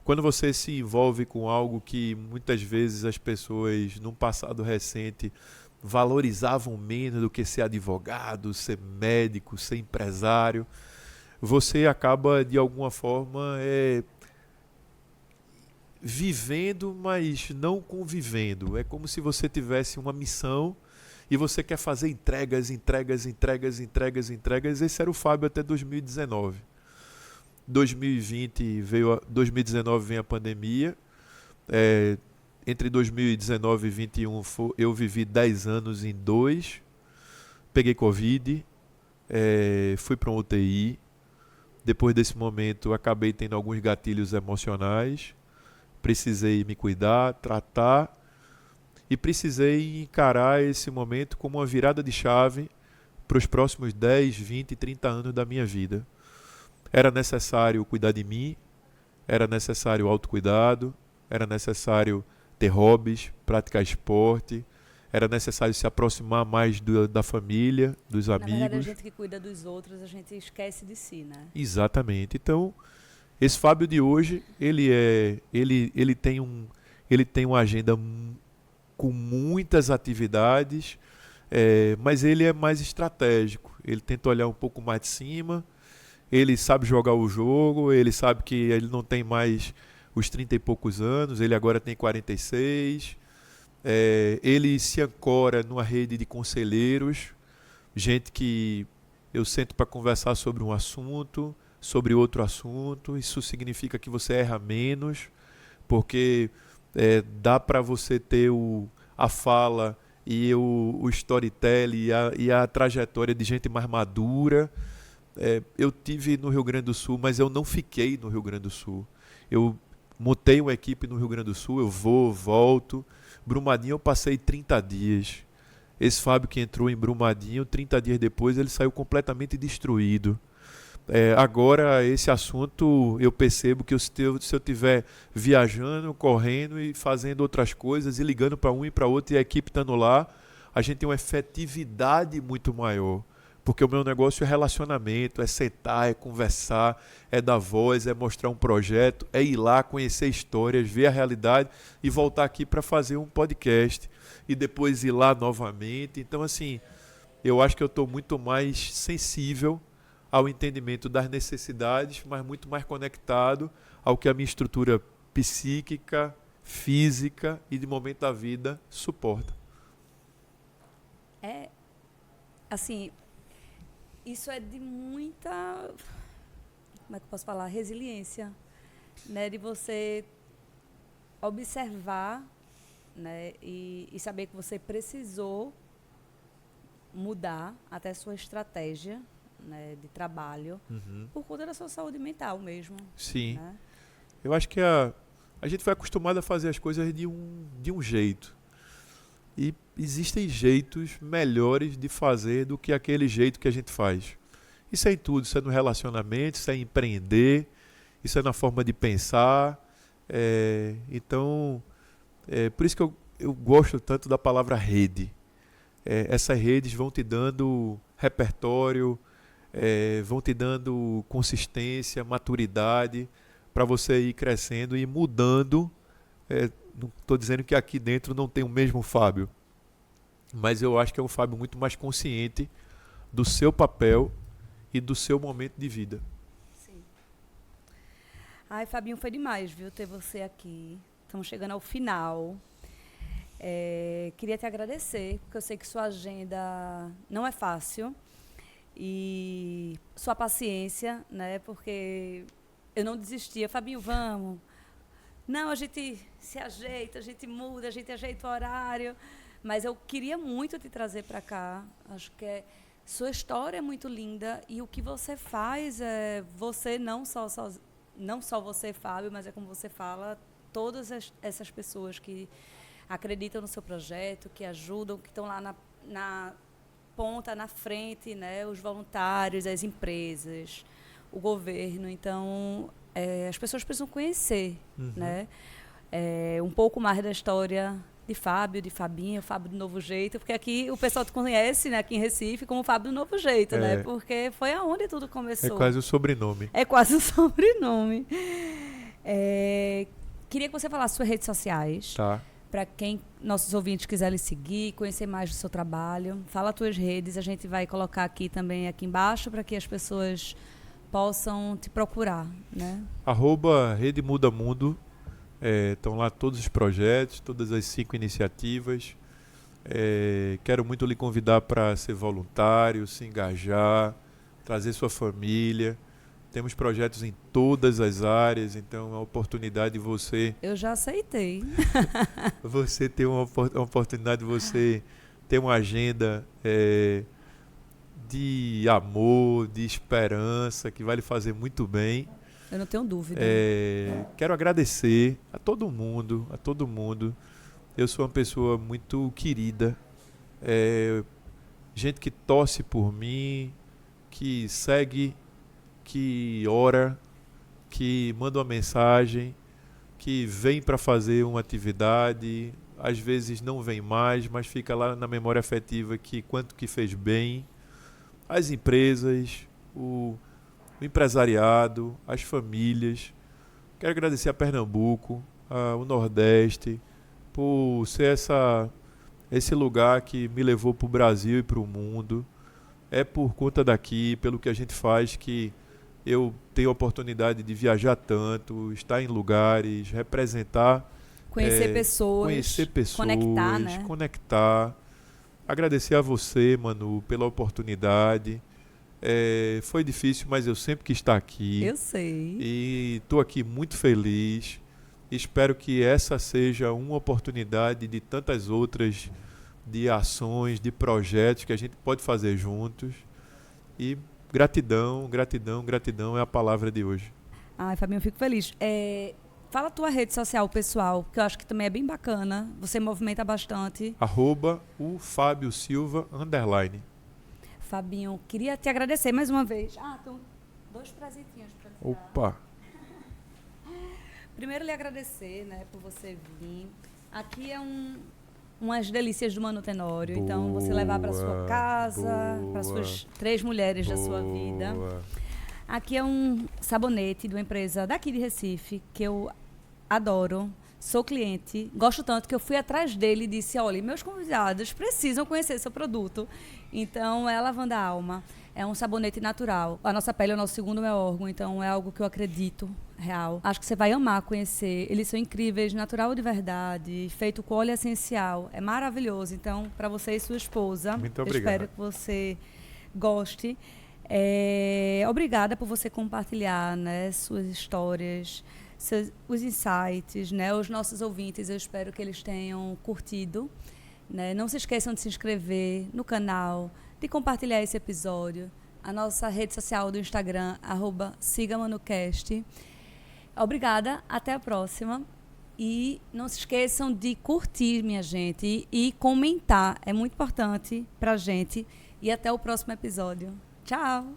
quando você se envolve com algo que muitas vezes as pessoas, num passado recente, valorizavam menos do que ser advogado, ser médico, ser empresário, você acaba, de alguma forma, vivendo, mas não convivendo. É como se você tivesse uma missão e você quer fazer entregas, entregas, entregas, entregas, entregas. Esse era o Fábio até 2019. 2019 vem a pandemia. Entre 2019 e 2021 eu vivi 10 anos em dois. Peguei Covid, fui para um UTI. Depois desse momento acabei tendo alguns gatilhos emocionais. Precisei me cuidar, tratar e precisei encarar esse momento como uma virada de chave para os próximos 10, 20, 30 anos da minha vida. Era necessário cuidar de mim, era necessário autocuidado, era necessário ter hobbies, praticar esporte, era necessário se aproximar mais da família, dos Na verdade, a amigos. gente que cuida dos outros, a gente esquece de si, né? Exatamente. Então, esse Fábio de hoje, ele tem uma agenda com muitas atividades, mas ele é mais estratégico. Ele tenta olhar um pouco mais de cima, ele sabe jogar o jogo, ele sabe que ele não tem mais os 30 e poucos anos, ele agora tem 46. Ele se ancora numa rede de conselheiros, gente que eu sento para conversar sobre um assunto, sobre outro assunto. Isso significa que você erra menos, porque dá para você ter a fala e o storytelling e a trajetória de gente mais madura. Eu tive no Rio Grande do Sul, mas eu não fiquei no Rio Grande do Sul. Eu montei uma equipe no Rio Grande do Sul, eu volto. Brumadinho eu passei 30 dias. Esse Fábio que entrou em Brumadinho, 30 dias depois ele saiu completamente destruído. Agora, esse assunto, eu percebo que se eu estiver viajando, correndo e fazendo outras coisas e ligando para um e para outro e a equipe estando lá, a gente tem uma efetividade muito maior. Porque o meu negócio é relacionamento, é sentar, é conversar, é dar voz, é mostrar um projeto, é ir lá, conhecer histórias, ver a realidade e voltar aqui para fazer um podcast e depois ir lá novamente. Então, assim, eu acho que eu estou muito mais sensível ao entendimento das necessidades, mas muito mais conectado ao que a minha estrutura psíquica, física e de momento da vida suporta. Assim, isso é de muita, como é que eu posso falar, resiliência, né? De você observar, né? E saber que você precisou mudar até a sua estratégia, né, de trabalho, por conta da sua saúde mental mesmo. Sim. Né? Eu acho que a gente foi acostumado a fazer as coisas de um jeito. E existem jeitos melhores de fazer do que aquele jeito que a gente faz. Isso é em tudo, isso é no relacionamento, isso é em empreender, isso é na forma de pensar. Então, por isso que eu gosto tanto da palavra rede. Essas redes vão te dando repertório, vão te dando consistência, maturidade, para você ir crescendo e mudando. Não estou dizendo que aqui dentro não tem o mesmo Fábio, mas eu acho que é um Fábio muito mais consciente do seu papel e do seu momento de vida. Sim. Ai, Fabinho, foi demais, viu, ter você aqui. Estamos chegando ao final. Queria te agradecer, porque eu sei que sua agenda não é fácil. E sua paciência, né? Porque eu não desistia. Fabinho, vamos. Não, a gente se ajeita, a gente muda, a gente ajeita o horário. Mas eu queria muito te trazer para cá. Acho que sua história é muito linda e o que você faz é você não só você, Fábio, mas é como você fala, todas essas pessoas que acreditam no seu projeto, que ajudam, que estão lá na ponta, na frente, né? Os voluntários, as empresas, o governo. Então, as pessoas precisam conhecer, né? Um pouco mais da história de Fábio, de Fabinho, Fábio do Novo Jeito, porque aqui o pessoal te conhece, né, aqui em Recife, como Fábio do Novo Jeito, né? Porque foi aonde tudo começou. É quase o sobrenome. É quase o sobrenome. Queria que você falasse suas redes sociais. Tá. Para quem nossos ouvintes quiserem seguir, conhecer mais do seu trabalho. Fala as tuas redes, a gente vai colocar aqui também aqui embaixo para que as pessoas possam te procurar, né? @Rede Muda Mundo. Estão lá todos os projetos, todas as 5 iniciativas. Quero muito lhe convidar para ser voluntário, se engajar, trazer sua família. Temos projetos em todas as áreas, então é uma oportunidade de você... Eu já aceitei. Você ter uma oportunidade de você ter uma agenda de amor, de esperança, que vai lhe fazer muito bem. Eu não tenho dúvida. Quero agradecer a todo mundo, Eu sou uma pessoa muito querida. Gente que torce por mim, que segue, que ora, que manda uma mensagem, que vem para fazer uma atividade, às vezes não vem mais, mas fica lá na memória afetiva que quanto que fez bem. As empresas, o empresariado, as famílias. Quero agradecer a Pernambuco, ao Nordeste, por ser esse lugar que me levou para o Brasil e para o mundo. É por conta daqui, pelo que a gente faz, que eu tenho a oportunidade de viajar tanto, estar em lugares, representar, conhecer pessoas, conectar, né? Conectar. Agradecer a você, Manu, pela oportunidade. Foi difícil, mas eu sempre quis estar aqui. Eu sei. E estou aqui muito feliz. Espero que essa seja uma oportunidade de tantas outras, de ações, de projetos que a gente pode fazer juntos. E gratidão, gratidão, gratidão é a palavra de hoje. Ai, Fabinho, eu fico feliz. Fala a tua rede social, pessoal, que eu acho que também é bem bacana. Você movimenta bastante. @o Fábio Silva _ Fabinho, queria te agradecer mais uma vez. Tem 2 presentinhos para te dar. Opa! Primeiro, lhe agradecer, né, por você vir. Aqui é umas delícias do Manu Tenório. Então, você levar para sua casa, para suas 3 mulheres da sua vida. Aqui é um sabonete de uma empresa daqui de Recife, que eu adoro. Sou cliente, gosto tanto que eu fui atrás dele e disse, olha, meus convidados precisam conhecer seu produto. Então, é a Lavanda Alma. É um sabonete natural. A nossa pele é o nosso segundo maior órgão, então é algo que eu acredito real. Acho que você vai amar conhecer. Eles são incríveis, natural de verdade, feito com óleo essencial. É maravilhoso. Então, para você e sua esposa, muito eu obrigado. espero que você goste. Obrigada por você compartilhar, né, suas histórias, os insights, né, os nossos ouvintes. Eu espero que eles tenham curtido, né? Não se esqueçam de se inscrever no canal, de compartilhar esse episódio. A nossa rede social do Instagram, @SigaManuCast. Obrigada, até a próxima. E não se esqueçam de curtir, minha gente, e comentar. É muito importante pra gente. E até o próximo episódio. Tchau!